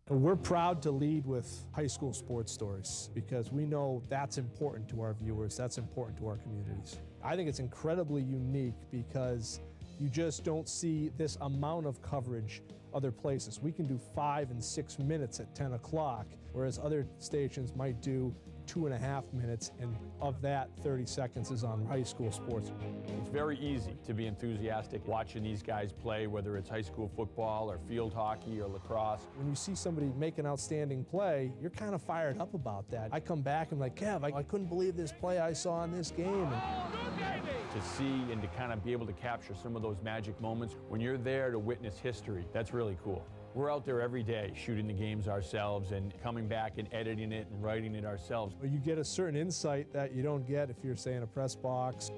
We're proud to lead with high school sports stories because we know that's important to our viewers, that's important to our communities. I think it's incredibly unique because you just don't see this amount of coverage other places. We can do 5 and 6 minutes at 10 o'clock, whereas other stations might do 2.5 minutes, and of that, 30 seconds is on high school sports. It's very easy to be enthusiastic watching these guys play, whether it's high school football or field hockey or lacrosse. When you see somebody make an outstanding play, you're kind of fired up about that. I come back and I'm like, Kev, I couldn't believe this play I saw in this game. To see and to kind of be able to capture some of those magic moments when you're there to witness history, that's really cool. We're out there every day shooting the games ourselves and coming back and editing it and writing it ourselves. You get a certain insight that you don't get if you're, say, in a press box.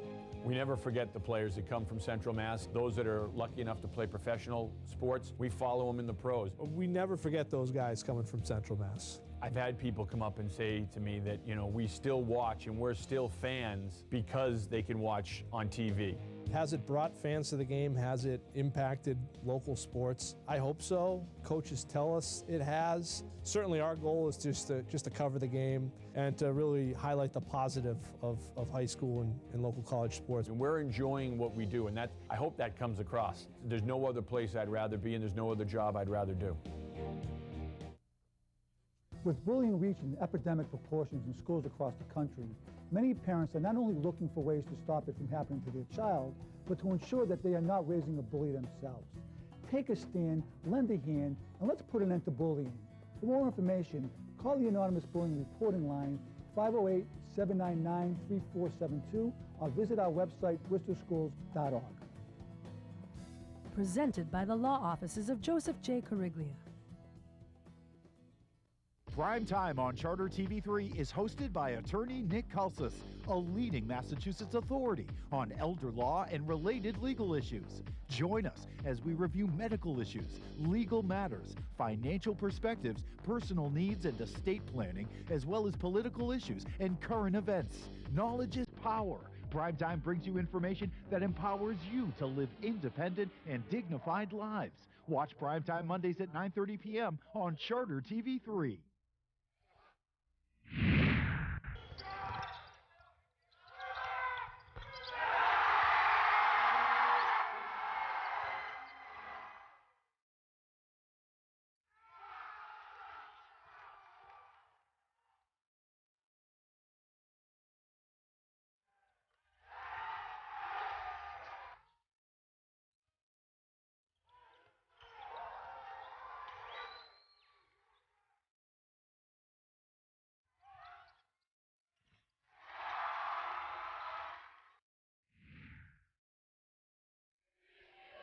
We never forget the players that come from Central Mass. Those that are lucky enough to play professional sports, we follow them in the pros. We never forget those guys coming from Central Mass. I've had people come up and say to me that, you know, we still watch and we're still fans because they can watch on TV. Has it brought fans to the game? Has it impacted local sports? I hope so. Coaches tell us it has. Certainly our goal is just to cover the game and to really highlight the positive of high school and local college sports. And we're enjoying what we do, and I hope that comes across. There's no other place I'd rather be, and there's no other job I'd rather do. With bullying reaching epidemic proportions in schools across the country, many parents are not only looking for ways to stop it from happening to their child, but to ensure that they are not raising a bully themselves. Take a stand, lend a hand, and let's put an end to bullying. For more information, call the Anonymous Bullying Reporting Line 508-799-3472 or visit our website, bristolschools.org. Presented by the law offices of Joseph J. Cariglia. Prime Time on Charter TV3 is hosted by attorney Nick Kalsis, a leading Massachusetts authority on elder law and related legal issues. Join us as we review medical issues, legal matters, financial perspectives, personal needs and estate planning, as well as political issues and current events. Knowledge is power. Primetime brings you information that empowers you to live independent and dignified lives. Watch Primetime Mondays at 9:30 p.m. on Charter TV3.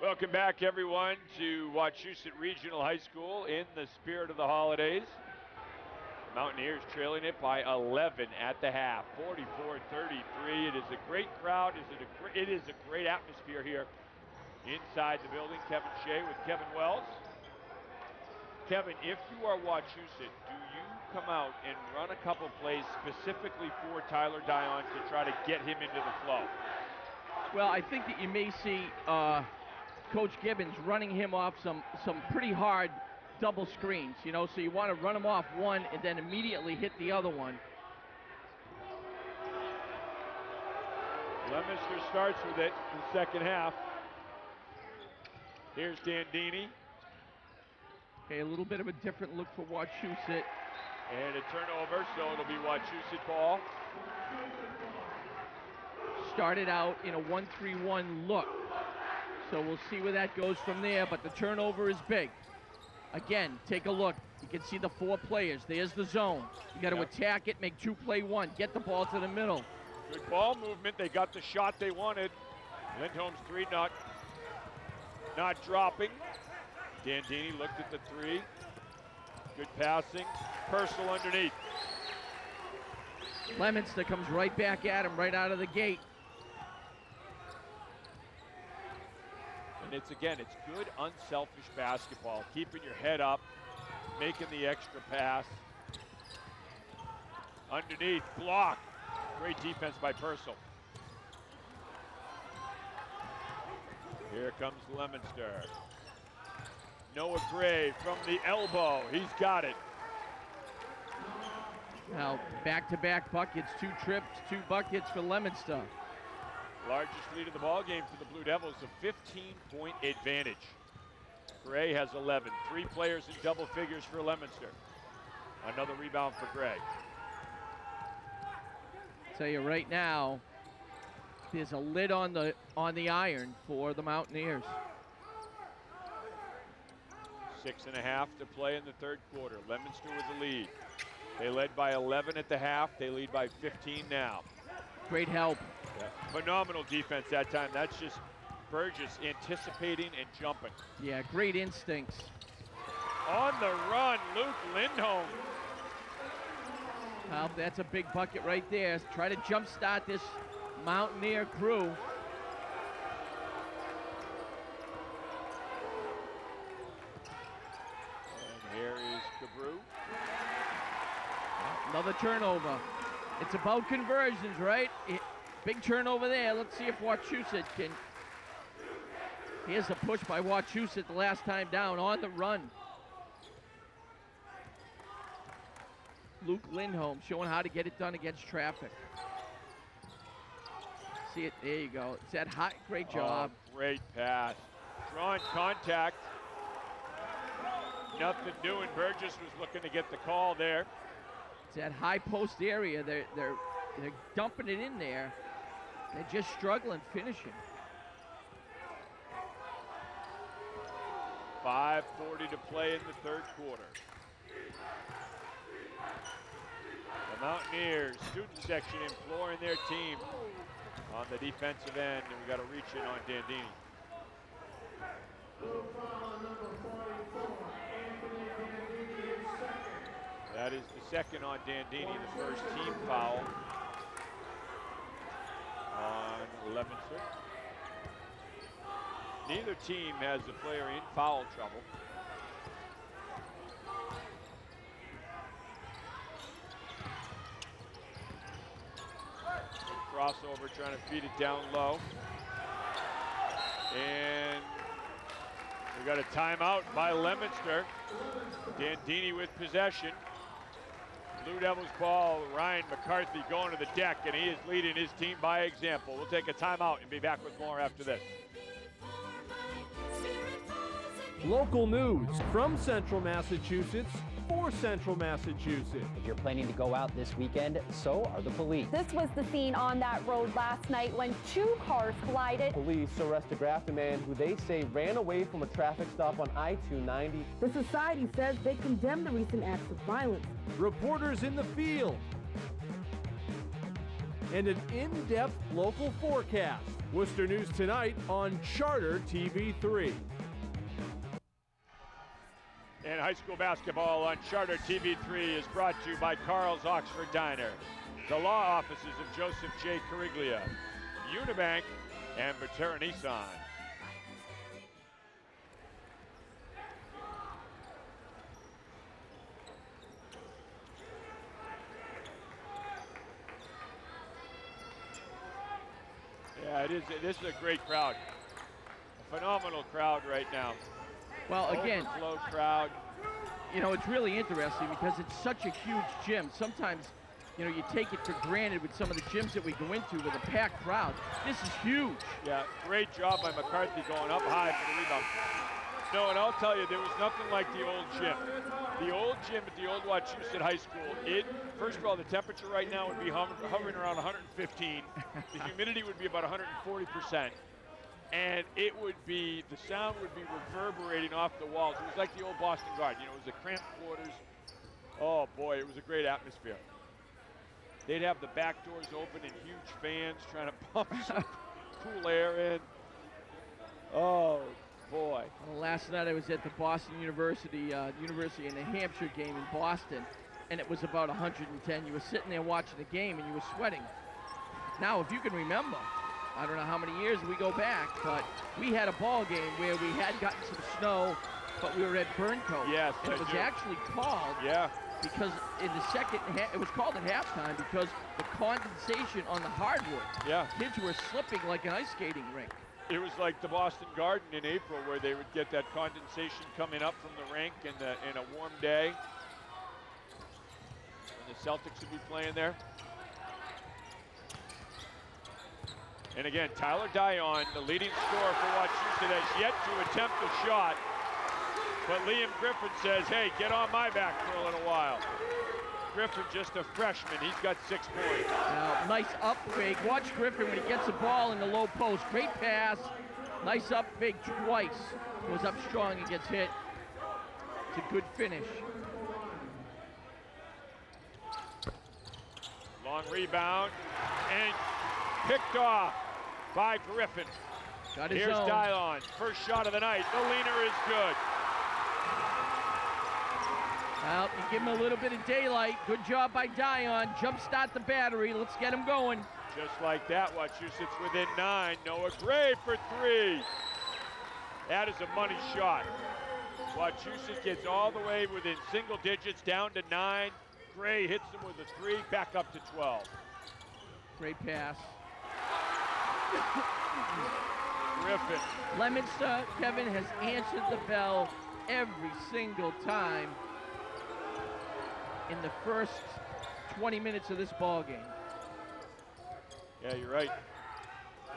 Welcome back, everyone, to Wachusett Regional High School in the spirit of the holidays. Mountaineers trailing it by 11 at the half, 44-33. It is a great crowd. It is a great atmosphere here inside the building. Kevin Shea with Kevin Wells. Kevin, if you are Wachusett, do you come out and run a couple plays specifically for Tyler Dion to try to get him into the flow? Well, I think that you may see Coach Gibbons running him off some pretty hard double screens, you know, so you want to run him off one and then immediately hit the other one. Leominster starts with it in the second half. Here's Dandini. Okay, a little bit of a different look for Wachusett. And a turnover, so it'll be Wachusett ball. Started out in a 1-3-1 look. So we'll see where that goes from there, but the turnover is big. Again, take a look. You can see the four players. There's the zone. You got to attack it, make 2-play-1, get the ball to the middle. Good ball movement. They got the shot they wanted. Lindholm's three not dropping. Dandini looked at the three. Good passing. Purcell underneath. Leominster comes right back at him right out of the gate. And it's good unselfish basketball. Keeping your head up, making the extra pass. Underneath, block. Great defense by Purcell. Here comes Leominster. Noah Gray from the elbow. He's got it. Now, back-to-back buckets, 2 trips, 2 buckets for Leominster. Largest lead of the ball game for the Blue Devils, a 15-point advantage. Gray has 11. 3 players in double figures for Leominster. Another rebound for Gray. Tell you right now, there's a lid on the iron for the Mountaineers. 6.5 to play in the third quarter. Leominster with the lead. They led by 11 at the half. They lead by 15 now. Great help. Yeah. Phenomenal defense that time. That's just Burgess anticipating and jumping. Yeah, great instincts. On the run, Luke Lindholm. Well, that's a big bucket right there. Try to jumpstart this Mountaineer crew. And here is Cabrew. Another turnover. It's about conversions, right? Big turnover there. Let's see if Wachusett can. Here's a push by Wachusett the last time down on the run. Luke Lindholm showing how to get it done against traffic. See it, there you go. It's that high, great job. Oh, great pass. Drawing contact. Nothing doing. Burgess was looking to get the call there. It's that high post area. They're dumping it in there. They're just struggling finishing. 5:40 to play in the third quarter. The Mountaineers student section imploring their team on the defensive end, and we got to reach in on Dandini. That is second on Dandini, the first team foul on Leominster. Neither team has a player in foul trouble. Crossover, trying to feed it down low. And we got a timeout by Leominster. Dandini with possession. Blue Devils ball, Ryan McCarthy going to the deck, and he is leading his team by example. We'll take a timeout and be back with more after this. Local news from Central Massachusetts for Central Massachusetts. If you're planning to go out this weekend, so are the police. This was the scene on that road last night when two cars collided. Police arrest a Grafton man who they say ran away from a traffic stop on I-290. The society says they condemn the recent acts of violence. Reporters in the field. And an in-depth local forecast. Worcester News Tonight on Charter TV3. And high school basketball on Charter TV3 is brought to you by Carl's Oxford Diner, the law offices of Joseph J. Cariglia, Unibank, and Ventura Nissan. Yeah, this is a great crowd. A phenomenal crowd right now. Well, again, overflow crowd. You know, it's really interesting because it's such a huge gym. Sometimes, you know, you take it for granted with some of the gyms that we go into with a packed crowd. This is huge. Yeah, great job by McCarthy going up high for the rebound. No, and I'll tell you, there was nothing like the old gym. The old gym at the old Wachusett High School, first of all, the temperature right now would be hovering around 115. The humidity would be about 140%. And it would be, the sound would be reverberating off the walls. It was like the old Boston Garden, you know, it was the cramped quarters. Oh boy, it was a great atmosphere. They'd have the back doors open and huge fans trying to pump some cool air in. Oh boy. Well, last night I was at the Boston University and New Hampshire game in Boston, and it was about 110. You were sitting there watching the game and you were sweating. Now, if you can remember, I don't know how many years we go back, but we had a ball game where we had gotten some snow, but we were at Burncoat. Yes, and it was actually called because in the second half, it was called at halftime because the condensation on the hardwood. Yeah. Kids were slipping like an ice skating rink. It was like the Boston Garden in April where they would get that condensation coming up from the rink in a warm day. And the Celtics would be playing there. And again, Tyler Dion, the leading scorer for Wachusett, has yet to attempt a shot. But Liam Griffin says, hey, get on my back for a little while. Griffin, just a freshman, he's got 6 points. Now, nice up fake. Watch Griffin when he gets the ball in the low post. Great pass. Nice up fake twice. Goes up strong and gets hit. It's a good finish. Long rebound and picked off by Griffin. Got his Here's own. Dylon, first shot of the night. The leaner is good. Well, you give him a little bit of daylight. Good job by Dion. Jumpstart the battery. Let's get him going. Just like that, Wachusett's within 9. Noah Gray for 3. That is a money shot. Wachusett gets all the way within single digits, down to 9. Gray hits him with a 3, back up to 12. Great pass. Griffin. Leominster, Kevin, has answered the bell every single time in the first 20 minutes of this ball game. Yeah, you're right.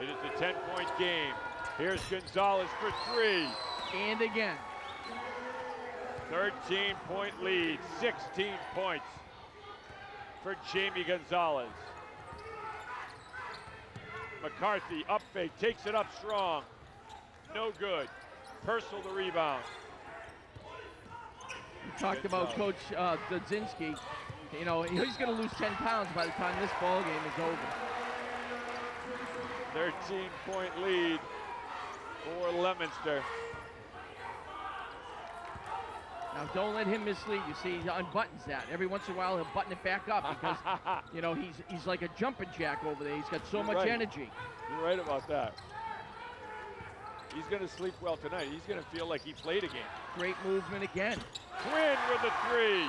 It is a 10-point game. Here's Gonzalez for 3. And again. 13-point lead, 16 points for Jamie Gonzalez. McCarthy, up fake, takes it up strong. No good. Purcell the rebound. We talked about Coach Dudzinski. You know, he's going to lose 10 pounds by the time this ball game is over. 13-point lead for Leominster. Now, don't let him mislead you. See, he unbuttons that. Every once in a while, he'll button it back up because, you know, he's like a jumping jack over there. He's got so much energy. You're right about that. He's going to sleep well tonight. He's going to feel like he played a game. Great movement again. Quinn with the three.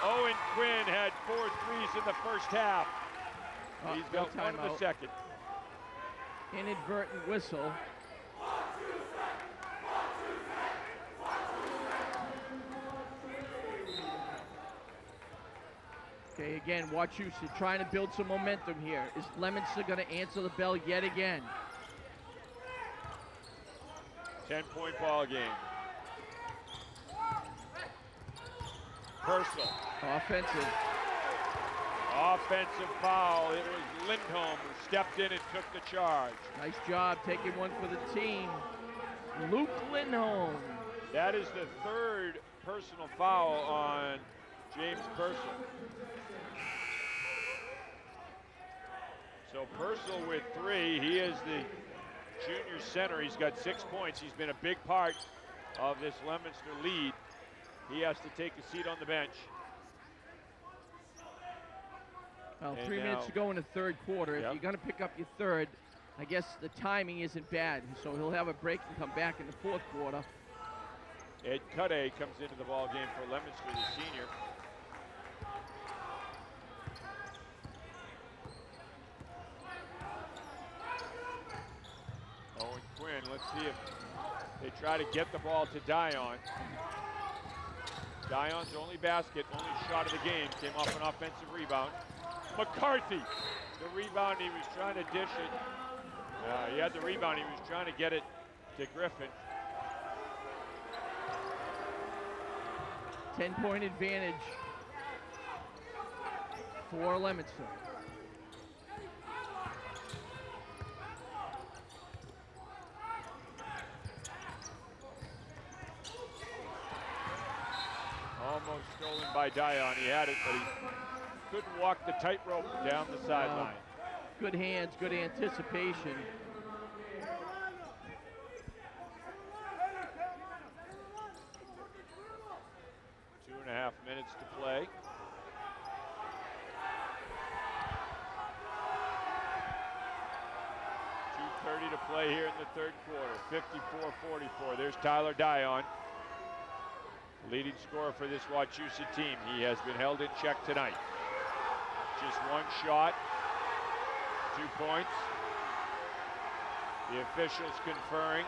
Owen Quinn had 4 threes in the first half. He's got one in the second. Inadvertent whistle. Okay, again, Wachusett trying to build some momentum here. Is Leominster going to answer the bell yet again? 10-point ball game. Purcell. Offensive. Offensive foul. It was Lindholm who stepped in and took the charge. Nice job taking one for the team. Luke Lindholm. That is the 3rd personal foul on James Purcell. So Purcell with 3. He is the junior center. He's got 6 points. He's been a big part of this Leominster lead. He has to take a seat on the bench. Well, 3 minutes to go in the third quarter. If you're going to pick up your third, I guess the timing isn't bad. So he'll have a break and come back in the fourth quarter. Ed Cudday comes into the ball game for Leominster, the senior. Owen Quinn, let's see if they try to get the ball to Dion. Dion's only basket, only shot of the game, came off an offensive rebound. McCarthy, the rebound, he was trying to dish it. He had the rebound, he was trying to get it to Griffin. 10-point advantage for Leominster. Almost stolen by Dion. He had it, but he couldn't walk the tightrope down the sideline. Good hands, good anticipation. Two and a half minutes to play. .2:30 to play here in the third quarter. 54-44. There's Tyler Dion, leading scorer for this Wachusett team. He has been held in check tonight. Just one shot, 2 points. The officials conferring.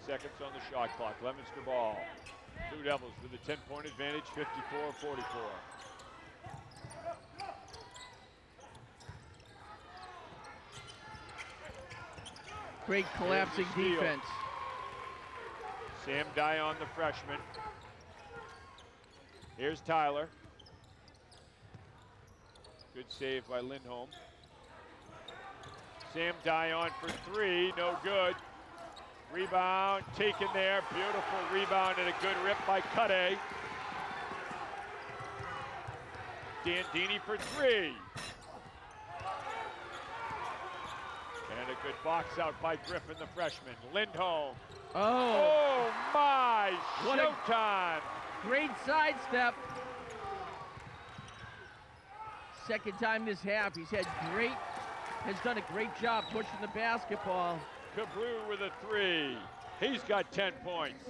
Seconds on the shot clock. Leominster ball. Blue Devils with a 10-point advantage, 54-44. Great collapsing defense. Sam Dion, the freshman. Here's Tyler. Good save by Lindholm. Sam Dion for 3, no good. Rebound taken there, beautiful rebound and a good rip by Cudday. Dandini for 3. And a good box out by Griffin, the freshman. Lindholm. Oh my, showtime. Great sidestep. Second time this half, has done a great job pushing the basketball. Cabrew with a 3. He's got 10 points.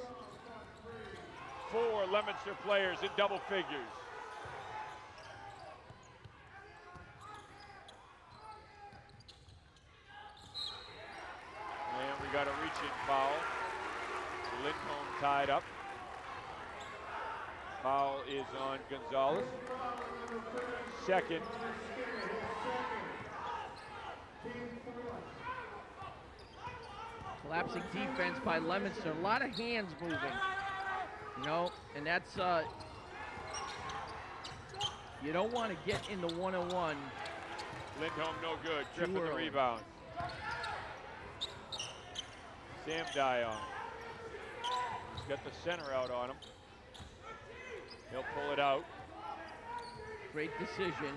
4 Leominster players in double figures. And we got a reach-in foul. Lindholm tied up. Foul is on Gonzalez. Second. Collapsing defense by Leominster. A lot of hands moving, you know, and that's, you don't want to get in the one-on-one. Lindholm no good. Griffin the rebound. Sam Dion. He's got the center out on him. He'll pull it out. Great decision.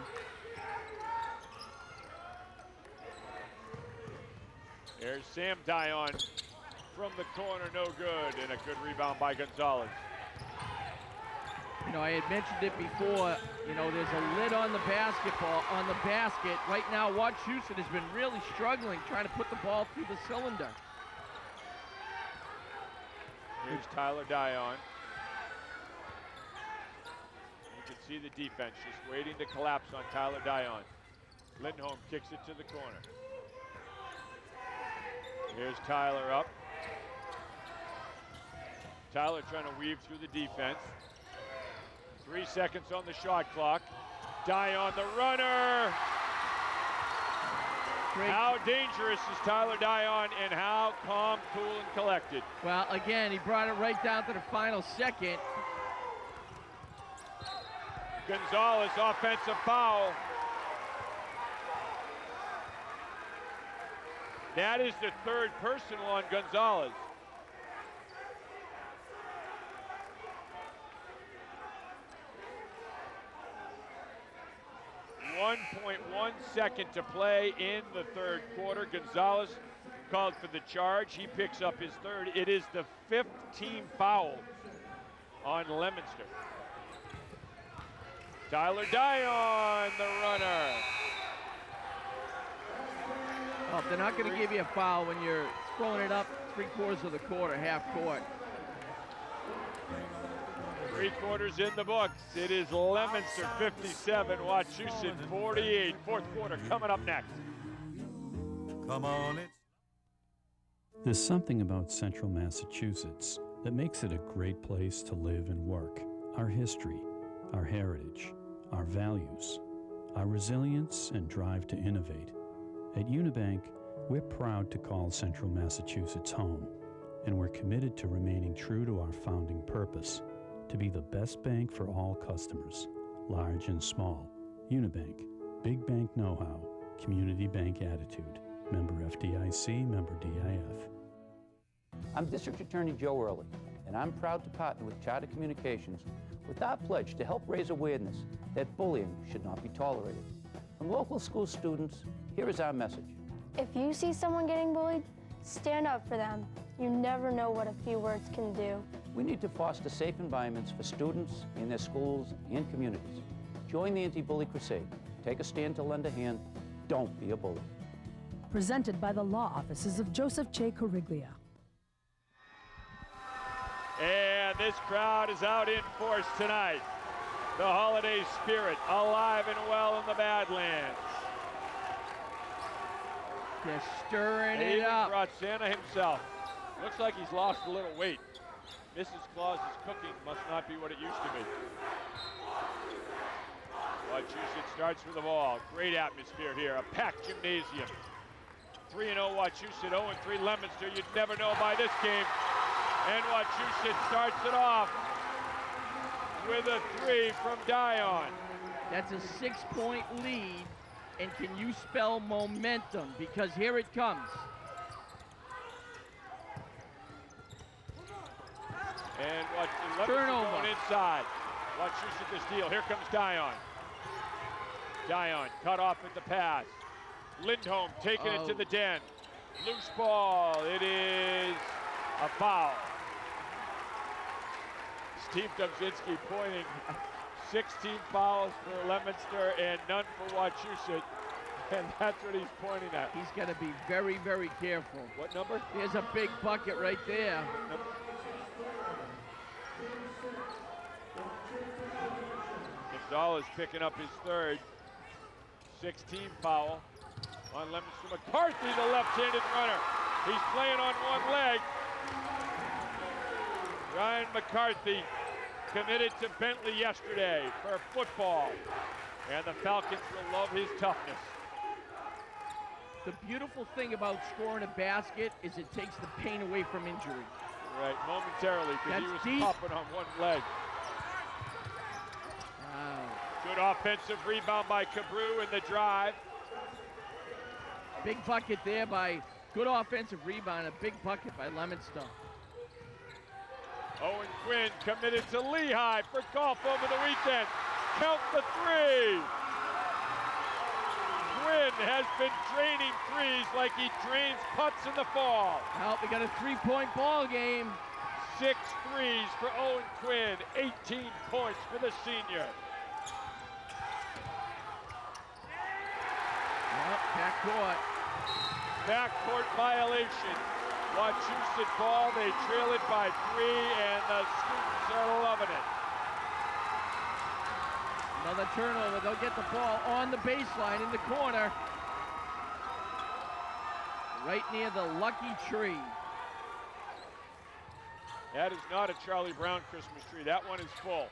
There's Sam Dion from the corner, no good, and a good rebound by Gonzalez. You know, I had mentioned it before, you know, there's a lid on the basketball, on the basket. Right now, Wachusett has been really struggling trying to put the ball through the cylinder. Here's Tyler Dion. You can see the defense just waiting to collapse on Tyler Dion. Lindholm kicks it to the corner. Here's Tyler up. Tyler trying to weave through the defense. 3 seconds on the shot clock. Dion the runner. Great. How dangerous is Tyler Dion, and how calm, cool, and collected? Well, again, he brought it right down to the final second. Gonzalez, offensive foul. That is the third personal on Gonzalez. .1 second to play in the third quarter. Gonzalez called for the charge. He picks up his third. It is the 5th team foul on Leominster. Tyler Dion, the runner. Oh, they're not going to give you a foul when you're throwing it up 3/4 of the quarter, half court. 3 quarters in the books. It is Leominster 57, Wachusett 48. Fourth quarter coming up next. Come on, There's something about central Massachusetts that makes it a great place to live and work. Our history, our heritage, our values, our resilience and drive to innovate. At Unibank, we're proud to call central Massachusetts home, and we're committed to remaining true to our founding purpose, to be the best bank for all customers, large and small. Unibank, big bank know-how, community bank attitude. Member FDIC, member DIF. I'm District Attorney Joe Early, and I'm proud to partner with Charter Communications with our pledge to help raise awareness that bullying should not be tolerated. From local school students, here is our message. If you see someone getting bullied, stand up for them. You never know what a few words can do. We need to foster safe environments for students in their schools and communities. Join the anti-bully crusade. Take a stand to lend a hand. Don't be a bully. Presented by the law offices of Joseph J. Corriglia. And this crowd is out in force tonight. The holiday spirit alive and well in the Badlands. They're stirring They it even up. brought Santa himself. Looks like he's lost a little weight. Mrs. Claus's cooking must not be what it used to be. Wachusett starts with the ball. Great atmosphere here. A packed gymnasium. 3-0 Wachusett, 0-3 Leominster. You'd never know by this game. And Wachusett starts it off with a 3 from Dion. That's a 6-point lead. And can you spell momentum? Because here it comes. And Leominster Turnover. going inside. Wachusett the steal. Here comes Dion. Dion cut off at the pass. Lindholm taking it to the den. Loose ball. It is a foul. Steve Domzinski pointing. 16 fouls for Leominster and none for Wachusett. And that's what he's pointing at. He's got to be very, very careful. What number? There's a big bucket right there. Gonzalez picking up his third. 16 foul on Leominster. McCarthy, the left-handed runner. He's playing on one leg. Ryan McCarthy committed to Bentley yesterday for football. And the Falcons will love his toughness. The beautiful thing about scoring a basket is it takes the pain away from injury. Right, momentarily, because he was deep. popping on one leg. Wow. Good offensive rebound by Cabrew in the drive. Big bucket there by good offensive rebound. A big bucket by Leominster. Owen Quinn committed to Lehigh for golf over the weekend. Count the three. Quinn has been draining threes like he drains putts in the fall. Well, we got a 3-point ball game. 6 threes for Owen Quinn, 18 points for the senior. Yep, backcourt. Backcourt violation. Wachusett ball, they trail it by 3, and the students are loving it. Another turnover. They'll get the ball on the baseline in the corner. Right near the lucky tree. That is not a Charlie Brown Christmas tree. That one is full.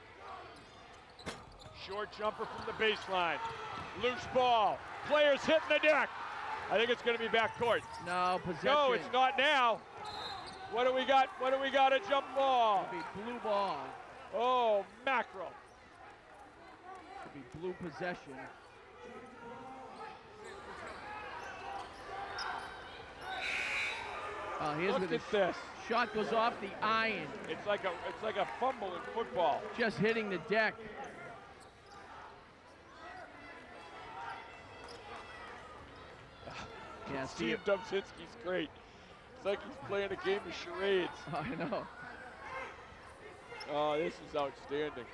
Short jumper from the baseline. Loose ball. Players hitting the deck. I think it's going to be backcourt. No, possession. No, it's not now. What do we got? What do we got? A jump ball. It'll be blue ball. Oh, mackerel. It'll be blue possession. Here's Look where the at this. Shot goes off the iron. It's like a fumble in football. Just hitting the deck. Yeah, Steve Dubzinski's great. It's like he's playing a game of charades. I know. Oh, this is outstanding.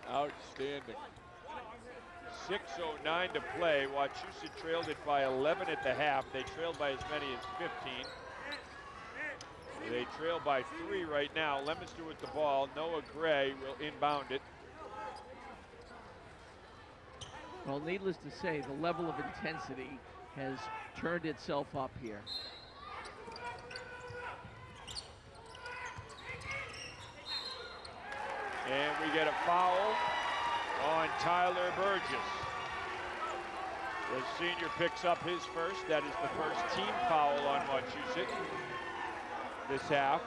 Outstanding. 6:09 to play. Wachusett trailed it by 11 at the half. They trailed by as many as 15. They trail by 3 right now. Leominster with the ball. Noah Gray will inbound it. Well, needless to say, the level of intensity has turned itself up here. And we get a foul on Tyler Burgess. The senior picks up his first. That is the first team foul on Wachusett this half.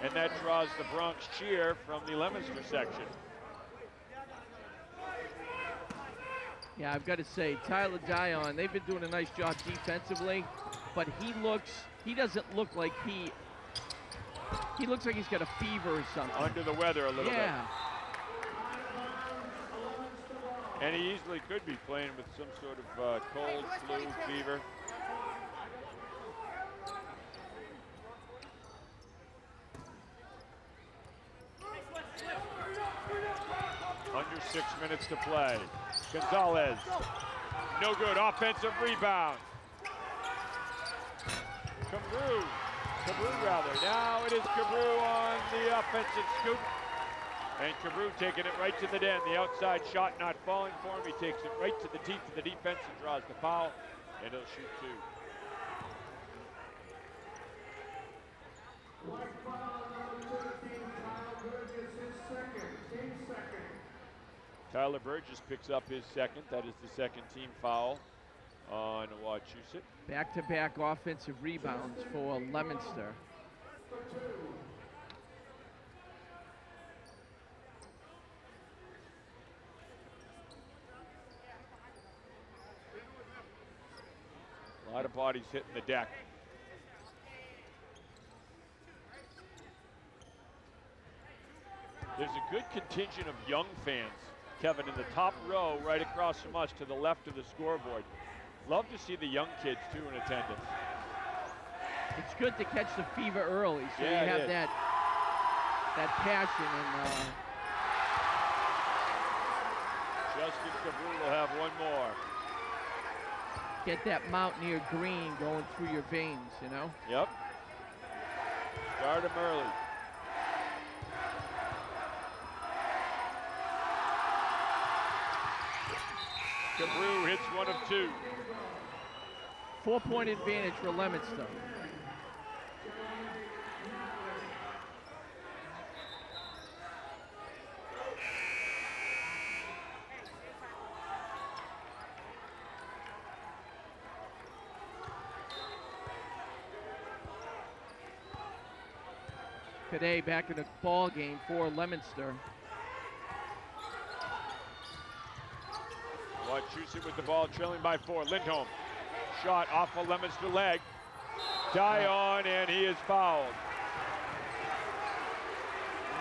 And that draws the Bronx cheer from the Leominster section. Yeah, I've got to say, Tyler Dion, they've been doing a nice job defensively, but he doesn't look like he looks like he's got a fever or something. Under the weather a little bit. Yeah. And he easily could be playing with some sort of cold, flu, fever. Under 6 minutes to play. Gonzalez, no good, offensive rebound. Cabrew rather. Now it is Cabrew on the offensive scoop. And Cabrew taking it right to the den. The outside shot not falling for him. He takes it right to the teeth of the defense and draws the foul. And he'll shoot 2. Tyler Burgess picks up his second. That is the second team foul on Wachusett. Back-to-back offensive rebounds for Leominster. A lot of bodies hitting the deck. There's a good contingent of young fans, Kevin, in the top row right across from us to the left of the scoreboard. Love to see the young kids, too, in attendance. It's good to catch the fever early, so yeah, you have that passion. And Justin Cabrew will have one more. Get that Mountaineer green going through your veins, you know? Yep. Start him early. Cabrew hits one of 2. 4-point advantage for Leominster. Today, back in the ball game for Leominster. Wachusett with the ball, trailing by 4. Lindholm, shot off a Leominster leg. Dion, and he is fouled.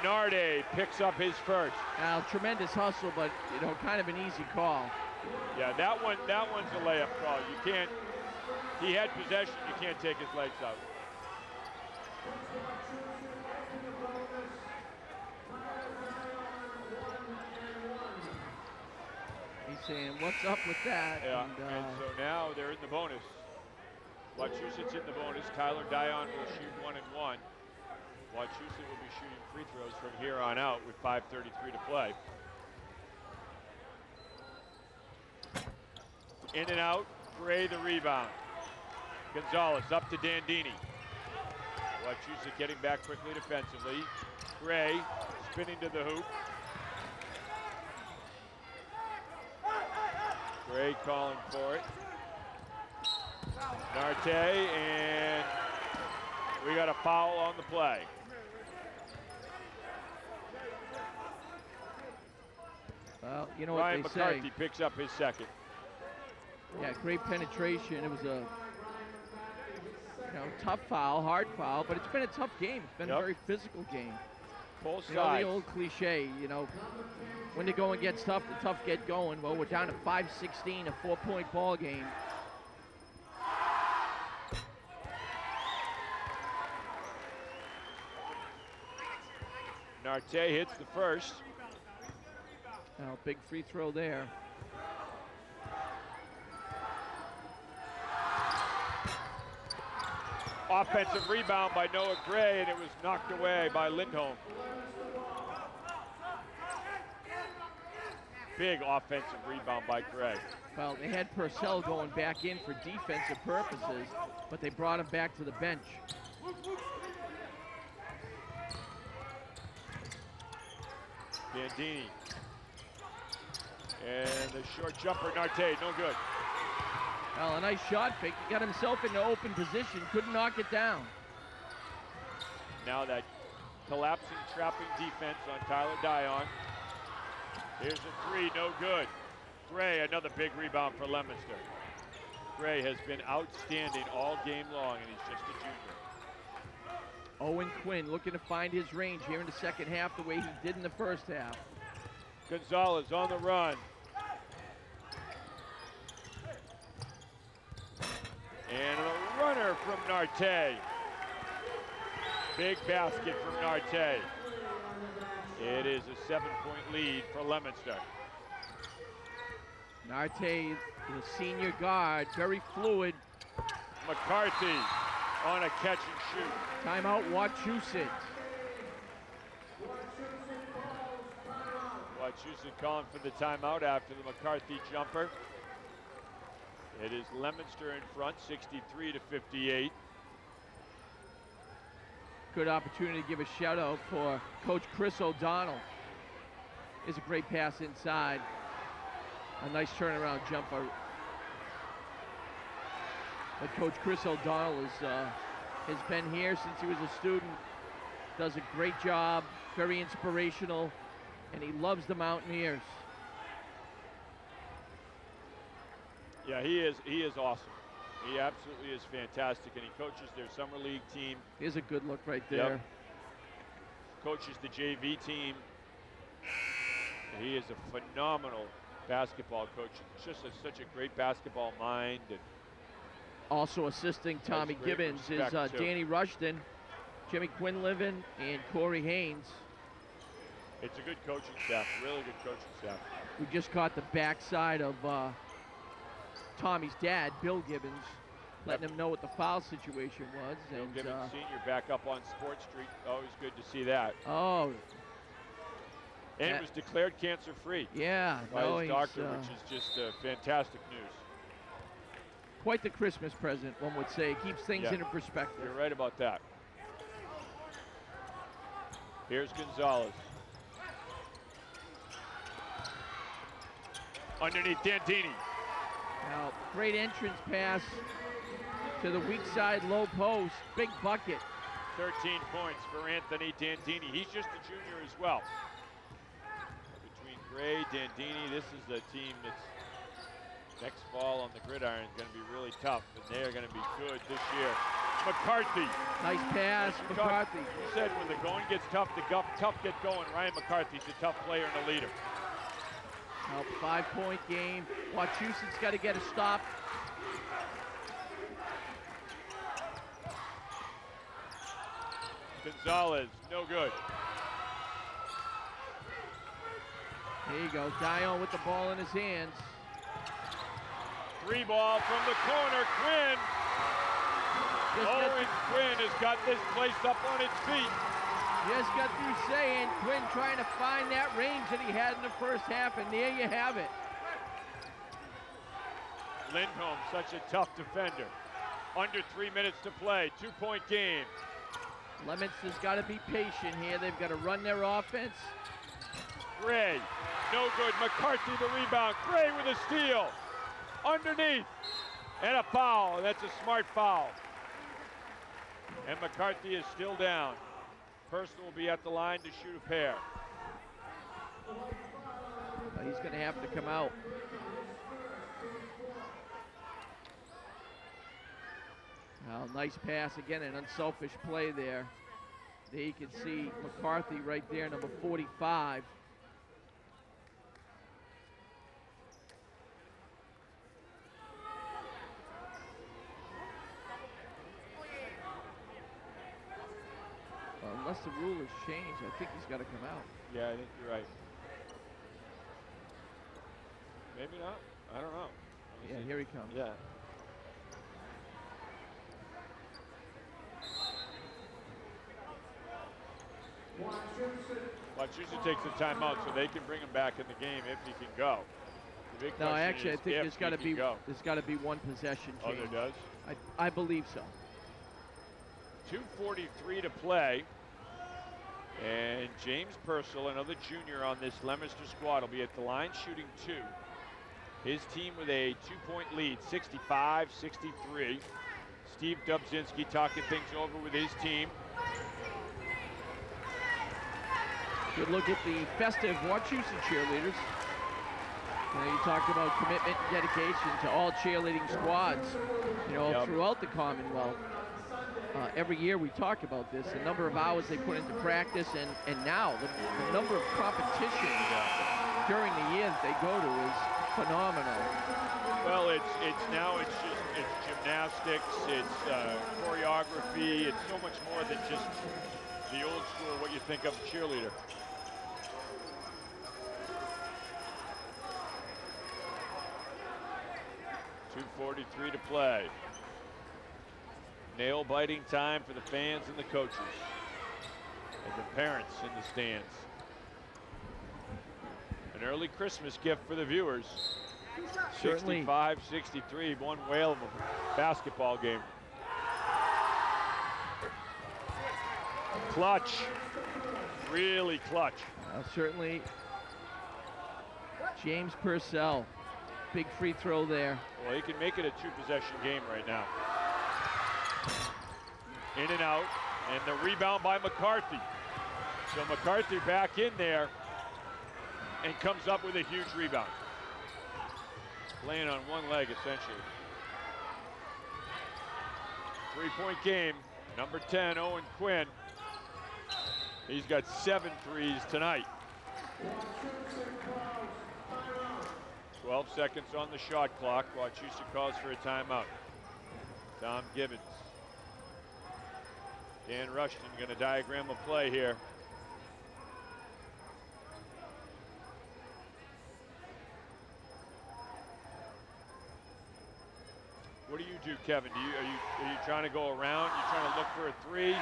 Narde picks up his first. Now, tremendous hustle, but kind of an easy call. Yeah, that one's a layup call. You can't. He had possession. You can't take his legs out. He's saying, "What's up with that?" Yeah, and so now they're in the bonus. Wachusett's in the bonus. Tyler Dion will shoot 1 and 1. Wachusett will be shooting free throws from here on out with 5:33 to play. In and out, Gray the rebound. Gonzalez up to Dandini. Wachusett getting back quickly defensively. Gray spinning to the hoop. Gray calling for it. Narte, and we got a foul on the play. Well, you know Ryan what they McCarthy say. picks up his second. Yeah, great penetration. It was a tough foul, hard foul, but it's been a tough game. It's been a very physical game. Both The sides. old cliche, when the going gets tough, the tough get going. Well, we're down to 5-16, a 4-point ball game. Narte hits the first. Now, big free throw there. Offensive rebound by Noah Gray, and it was knocked away by Lindholm. Big offensive rebound by Gray. Well, they had Purcell going back in for defensive purposes, but they brought him back to the bench. Dandini. And the short jumper, Narte, no good. Well, a nice shot fake. He got himself into open position, couldn't knock it down. Now that collapsing, trapping defense on Tyler Dion. Here's a three, no good. Gray, another big rebound for Leominster. Gray has been outstanding all game long, and he's just a junior. Owen Quinn looking to find his range here in the second half the way he did in the first half. Gonzalez on the run. And a runner from Narte. Big basket from Narte. It is a 7-point lead for Leominster. Narte, the senior guard, very fluid. McCarthy on a catch and shoot. Timeout, Wachusett. Wachusett calling for the timeout after the McCarthy jumper. It is Leominster in front, 63-58. Good opportunity to give a shout out for Coach Chris O'Donnell. Is a great pass inside. A nice turnaround jumper. But Coach Chris O'Donnell has been here since he was a student. Does a great job, very inspirational, and he loves the Mountaineers. Yeah, he is awesome. He absolutely is fantastic, and he coaches their summer league team. Here's a good look right there. Yep. Coaches the JV team. He is a phenomenal basketball coach. Just such a great basketball mind. And also assisting Tommy Gibbons is Danny Rushton, Jimmy Quinlivan, and Corey Haynes. It's a good coaching staff, really good coaching staff. We just caught the backside of Tommy's dad, Bill Gibbons, letting him know what the foul situation was. Bill And, Gibbons Sr. back up on Sports Street. Always good to see that. Oh. And it was declared cancer-free. Yeah. By his doctor, which is just fantastic news. Quite the Christmas present, one would say. It keeps things into perspective. You're right about that. Here's Gonzalez. Underneath Dandini. Now, great entrance pass to the weak side low post. Big bucket. 13 points for Anthony Dandini. He's just a junior as well. Between Gray, Dandini, this is a team that's Next fall on the gridiron is going to be really tough, and they are going to be good this year. McCarthy. Nice pass, McCarthy. You said when the going gets tough, the tough get going. Ryan McCarthy's a tough player and a leader. Now, 5-point game. Wachusett's got to get a stop. Gonzalez, no good. There you go, Dion with the ball in his hands. 3 ball from the corner, Quinn. Owen Quinn has got this place up on its feet. Just got through saying Quinn trying to find that range that he had in the first half, and there you have it. Lindholm, such a tough defender. Under 3 minutes to play, 2-point game. Leominster's got to be patient here. They've got to run their offense. Gray, no good. McCarthy the rebound. Gray with a steal. Underneath. And a foul. That's a smart foul. And McCarthy is still down. Person will be at the line to shoot a pair. He's going to have to come out. Well, nice pass again, an unselfish play there. There you can see McCarthy right there, number 45. Well, unless the rule has changed, I think he's got to come out. Yeah, I think you're right. Maybe not. I don't know. Yeah, here he comes. Yeah. Wachusett takes the timeout so they can bring him back in the game if he can go. The big No, question actually, I is think if there's got to he be can go. there's got to be one possession change. Oh, there does? I believe so. 2:43 to play. And James Purcell, another junior on this Leominster squad, will be at the line shooting 2. His team with a 2-point lead, 65-63. Steve Dubzinski talking things over with his team. Good look at the festive Wachusett cheerleaders. You talked about commitment and dedication to all cheerleading squads, throughout the Commonwealth. Every year we talk about this, the number of hours they put into practice, and now the number of competitions during the year that they go to is phenomenal. Well, it's gymnastics, it's choreography, it's so much more than just the old school, what you think of a cheerleader. .243 to play. Nail-biting time for the fans and the coaches and the parents in the stands. An early Christmas gift for the viewers. 65-63, one whale of a basketball game. Clutch, really clutch. Certainly, James Purcell, big free throw there. Well, he can make it a 2-possession game right now. In and out, and the rebound by McCarthy. So McCarthy back in there and comes up with a huge rebound. Playing on one leg, essentially. 3-point game, number 10, Owen Quinn. He's got 7 threes tonight. 12 seconds on the shot clock. Wachusett calls for a timeout. Tom Gibbons. Dan Rushton going to diagram a play here. What do you do, Kevin? Are you trying to go around? You trying to look for a 3?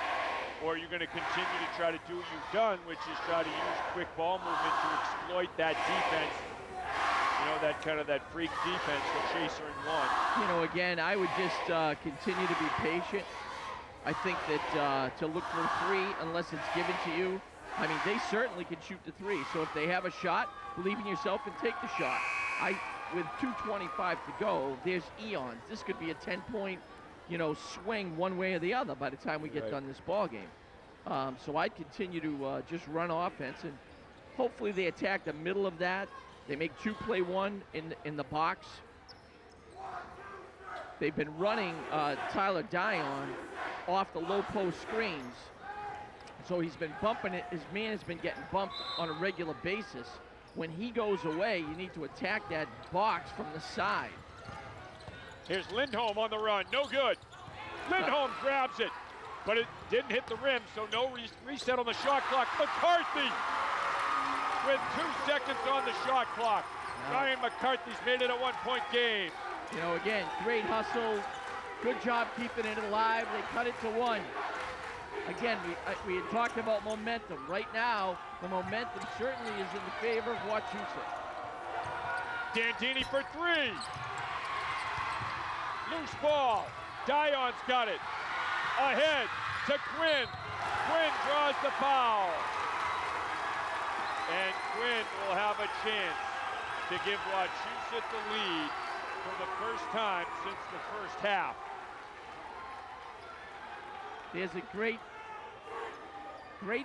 Or are you going to continue to try to do what you've done, which is try to use quick ball movement to exploit that defense? That kind of that freak defense, the chaser and one. Again, I would just continue to be patient. I think that to look for a 3 unless it's given to you, I mean, they certainly can shoot the 3. So if they have a shot, believe in yourself and take the shot. With 2:25 to go, there's eons. This could be a 10-point, swing one way or the other by the time we get done this ball game. So I'd continue to just run offense, and hopefully they attack the middle of that. They make 2 play 1 in the box, they've been running Tyler Dion off the low post screens. So he's been bumping it. His man has been getting bumped on a regular basis. When he goes away, you need to attack that box from the side. Here's Lindholm on the run. No good. Lindholm grabs it, but it didn't hit the rim, so no reset on the shot clock. McCarthy with 2 seconds on the shot clock. Ryan McCarthy's made it a 1-point game. You know, again, great hustle. Good job keeping it alive. They cut it to 1. Again, we had talked about momentum. Right now, the momentum certainly is in the favor of Wachusett. Dandini for 3. Loose ball. Dion's got it. Ahead to Quinn. Quinn draws the foul. And Quinn will have a chance to give Wachusett the lead for the first time since the first half. There's a great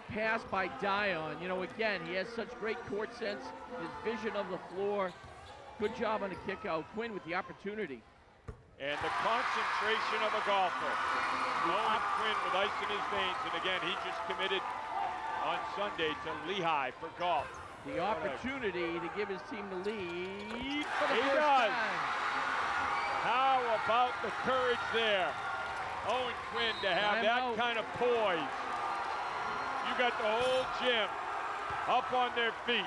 pass by Dion. You know, again, he has such great court sense, his vision of the floor. Good job on the kick out. Quinn with the opportunity. And the concentration of a golfer. Owen Quinn with ice in his veins. And again, he just committed on Sunday to Lehigh for golf. The opportunity to give his team the lead for the first time. How about the courage there? Owen Quinn to have that kind of poise. You got the whole gym up on their feet.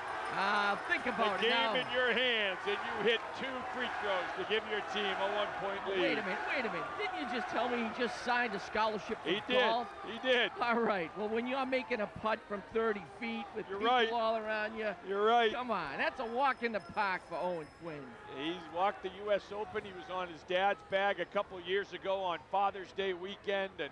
Think about the it now. game in your hands, and you hit 2 free throws to give your team a 1-point lead. Wait a minute. Didn't you just tell me he just signed a scholarship for golf? He did. All right. Well, when you're making a putt from 30 feet with people all around you. You're right. Come on. That's a walk in the park for Owen Quinn. He's walked the U.S. Open. He was on his dad's bag a couple years ago on Father's Day weekend. And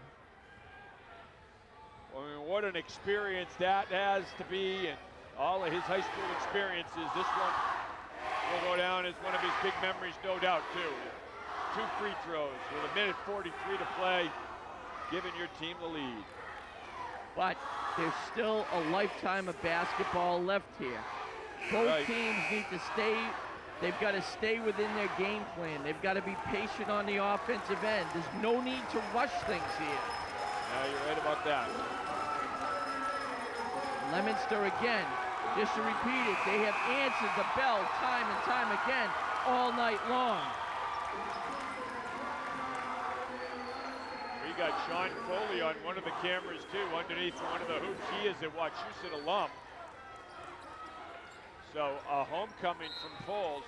I mean, what an experience that has to be. And all of his high school experiences, this one will go down as one of his big memories, no doubt, too. 2 free throws with 1:43 to play, giving your team the lead. But there's still a lifetime of basketball left here. Both teams need to stay. They've got to stay within their game plan. They've got to be patient on the offensive end. There's no need to rush things here. Yeah, you're right about that. Leominster again. Just to repeat it, they have answered the bell time and time again all night long. We got Sean Foley on one of the cameras too, underneath one of the hoops. He is a Wachusett alum. So a homecoming from Foles.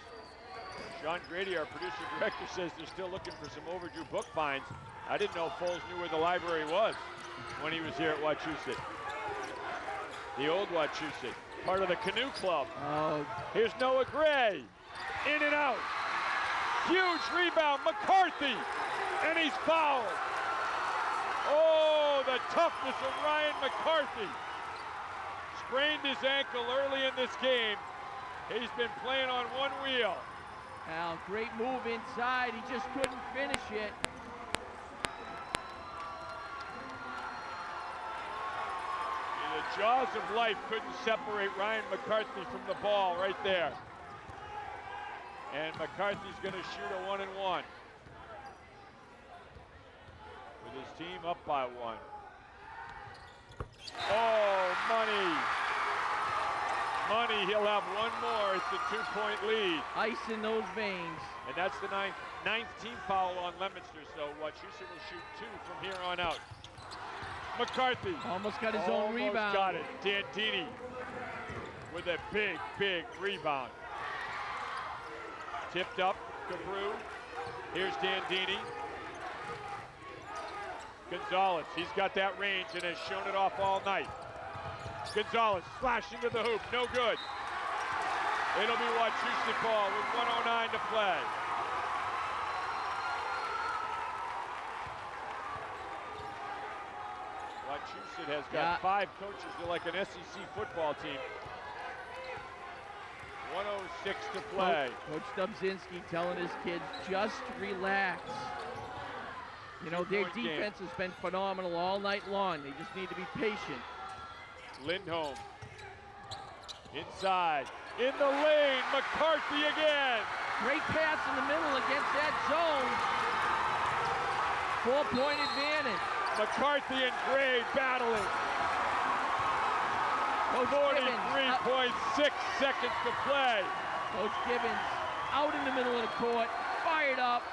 Sean Grady, our producer director, says they're still looking for some overdue book finds. I didn't know Foles knew where the library was when he was here at Wachusett. The old Wachusett. Part of the canoe club. Oh. Here's Noah Gray. In and out. Huge rebound. McCarthy. And he's fouled. Oh, the toughness of Ryan McCarthy. Sprained his ankle early in this game. He's been playing on one wheel. Now, great move inside. He just couldn't finish it. The jaws of life couldn't separate Ryan McCarthy from the ball right there. And McCarthy's going to shoot a 1-and-1. With his team up by 1. Oh, money. Money, he'll have one more. It's a 2-point lead. Ice in those veins. And that's the ninth team foul on Leominster, so Wachusett will shoot 2 from here on out. McCarthy. Almost got his own rebound. Got it. Dandini with a big, big rebound. Tipped up, Cabrew. Here's Dandini. Gonzalez, he's got that range and has shown it off all night. Gonzalez slashing to the hoop, no good. It'll be Wachusett ball with 1:09 to play. Wachusett has got 5 coaches. They're like an SEC football team. 1:06 to play. Coach Dubzinski telling his kids, just relax. You know, their defense has been phenomenal all night long. They just need to be patient. Lindholm. Inside. In the lane. McCarthy again. Great pass in the middle against that zone. 4-point advantage. McCarthy and Gray battling. 43.6 seconds to play. Coach Gibbons out in the middle of the court, fired up.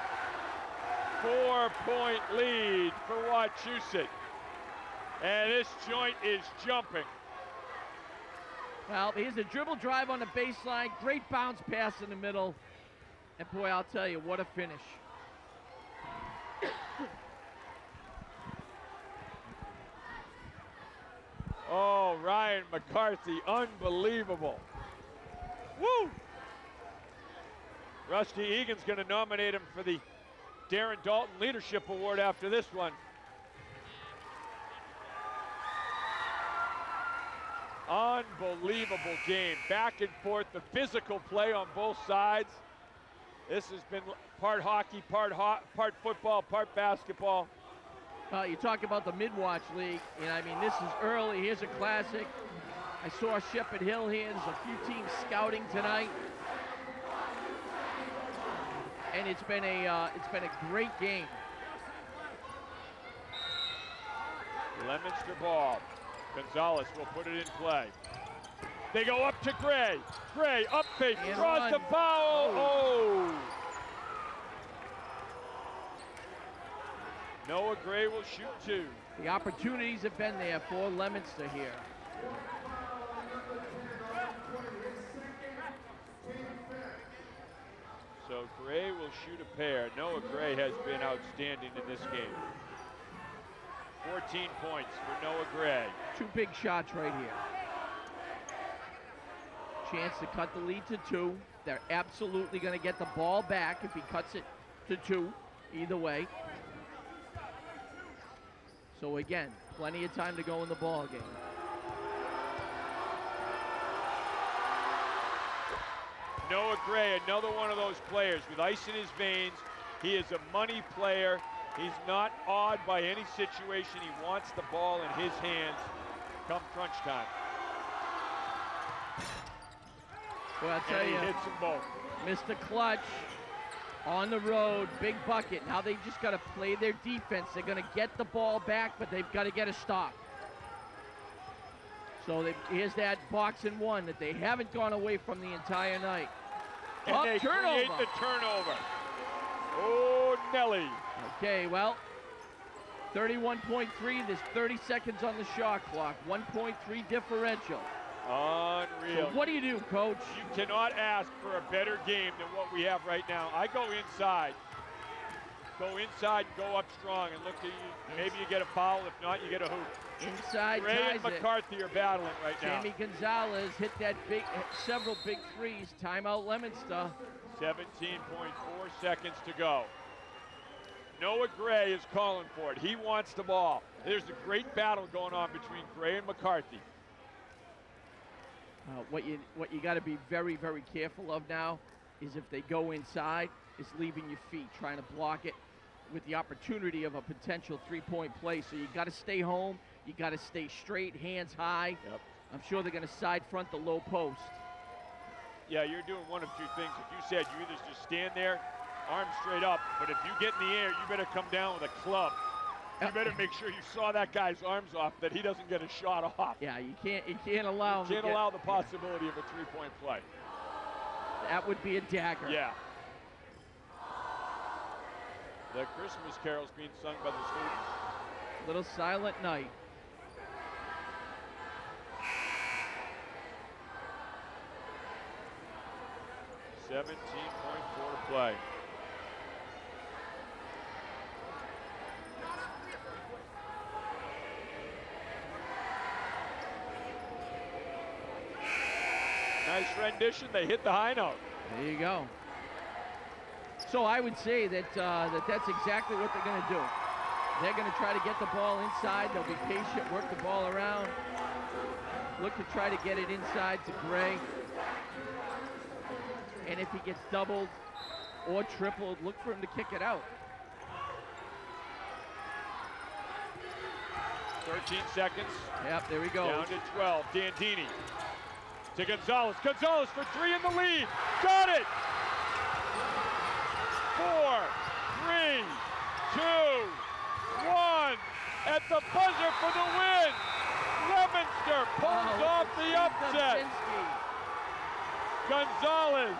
4-point lead for Wachusett. And this joint is jumping. Well, here's a dribble drive on the baseline. Great bounce pass in the middle. And boy, I'll tell you, what a finish. Oh, Ryan McCarthy, unbelievable. Woo! Rusty Egan's going to nominate him for the Darren Dalton Leadership Award after this one. Unbelievable game. Back and forth, the physical play on both sides. This has been part hockey, part football, part basketball. You talk about the Mid-Watch League, and I mean, this is early. Here's a classic. I saw Shepherd Hill here. There's a few teams scouting tonight. And it's been a great game. Leominster ball. Gonzalez will put it in play. They go up to Gray. Gray up fake, draws the foul. Oh! Noah Gray will shoot two. The opportunities have been there for Leominster here. So Gray will shoot a pair. Noah Gray has been outstanding in this game. 14 points for Noah Gray. Two big shots right here. Chance to cut the lead to 2. They're absolutely going to get the ball back if he cuts it to 2, either way. So again, plenty of time to go in the ball game. Noah Gray, another one of those players with ice in his veins. He is a money player. He's not awed by any situation. He wants the ball in his hands come crunch time. Well, I'll tell you, he hits them both. Mr. Clutch on the road, big bucket. Now they just got to play their defense. They're going to get the ball back, but they've got to get a stop. So here's that box and one that they haven't gone away from the entire night. And they create the turnover. Oh, Nelly. Okay, well, 31.3. There's 30 seconds on the shot clock. 1.3 differential. Unreal. So what do you do, Coach? You cannot ask for a better game than what we have right now. I go inside. Go inside and go up strong and look at you. Maybe you get a foul. If not, you get a hoop. Inside Gray and McCarthy are battling right now. Jamie Gonzalez hit that several big threes. Timeout Leominster. 17.4 seconds to go. Noah Gray is calling for it. He wants the ball. There's a great battle going on between Gray and McCarthy. What you got to be very, very careful of now is if they go inside, is leaving your feet, trying to block it with the opportunity of a potential three-point play. So you got to stay home. You got to stay straight, hands high. Yep. I'm sure they're going to side front the low post. Yeah, you're doing one of two things. If you said you either just stand there, arms straight up, but if you get in the air, you better come down with a club. You better make sure you saw that guy's arms off, that he doesn't get a shot off. Yeah, you can't allow the possibility of a three-point play. That would be a dagger. Yeah. The Christmas carols being sung by the students. Little silent night. $17.4 to play. Nice rendition. They hit the high note. There you go. So I would say that that's exactly what they're going to do. They're going to try to get the ball inside. They'll be patient, work the ball around, look to try to get it inside to Gray. And if he gets doubled or tripled, look for him to kick it out. 13 seconds. Yep, there we go. Down to 12. Dandini to Gonzalez. Gonzalez for three in the lead. Got it! 4, 3, 2, Wachusett. Gonzalez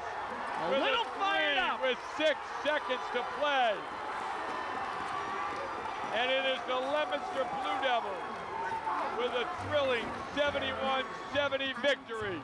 A with little a fired three up. with 6 seconds to play. And it is the Leominster Blue Devils with a thrilling 71-70 victory.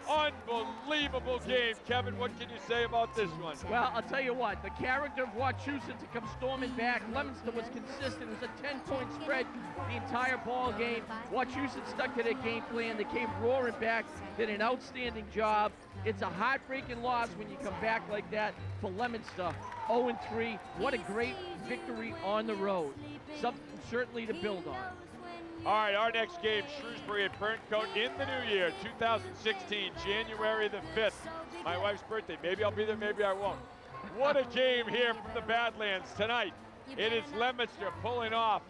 Unbelievable game. Kevin, what can you say about this one? Well, I'll tell you what, the character of Wachusett to come storming back. Leominster was consistent. It was a 10-point spread the entire ball game. Wachusett stuck to their game plan. They came roaring back, did an outstanding job. It's a heartbreaking loss when you come back like that for Leominster. 0-3. What a great victory on the road. Something certainly to build on. All right, our next game, Shrewsbury at Burncoat in the new year, 2016, January the 5th. My wife's birthday. Maybe I'll be there, maybe I won't. What a game here from the Badlands tonight. It is Leominster pulling off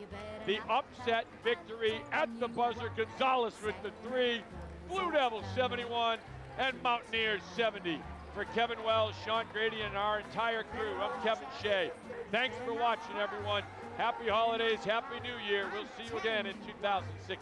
the upset victory at the buzzer. Gonzalez with the 3, Blue Devils 71, and Mountaineers 70. For Kevin Wells, Sean Grady, and our entire crew, I'm Kevin Shea. Thanks for watching, everyone. Happy holidays, Happy New Year. We'll see you again in 2016.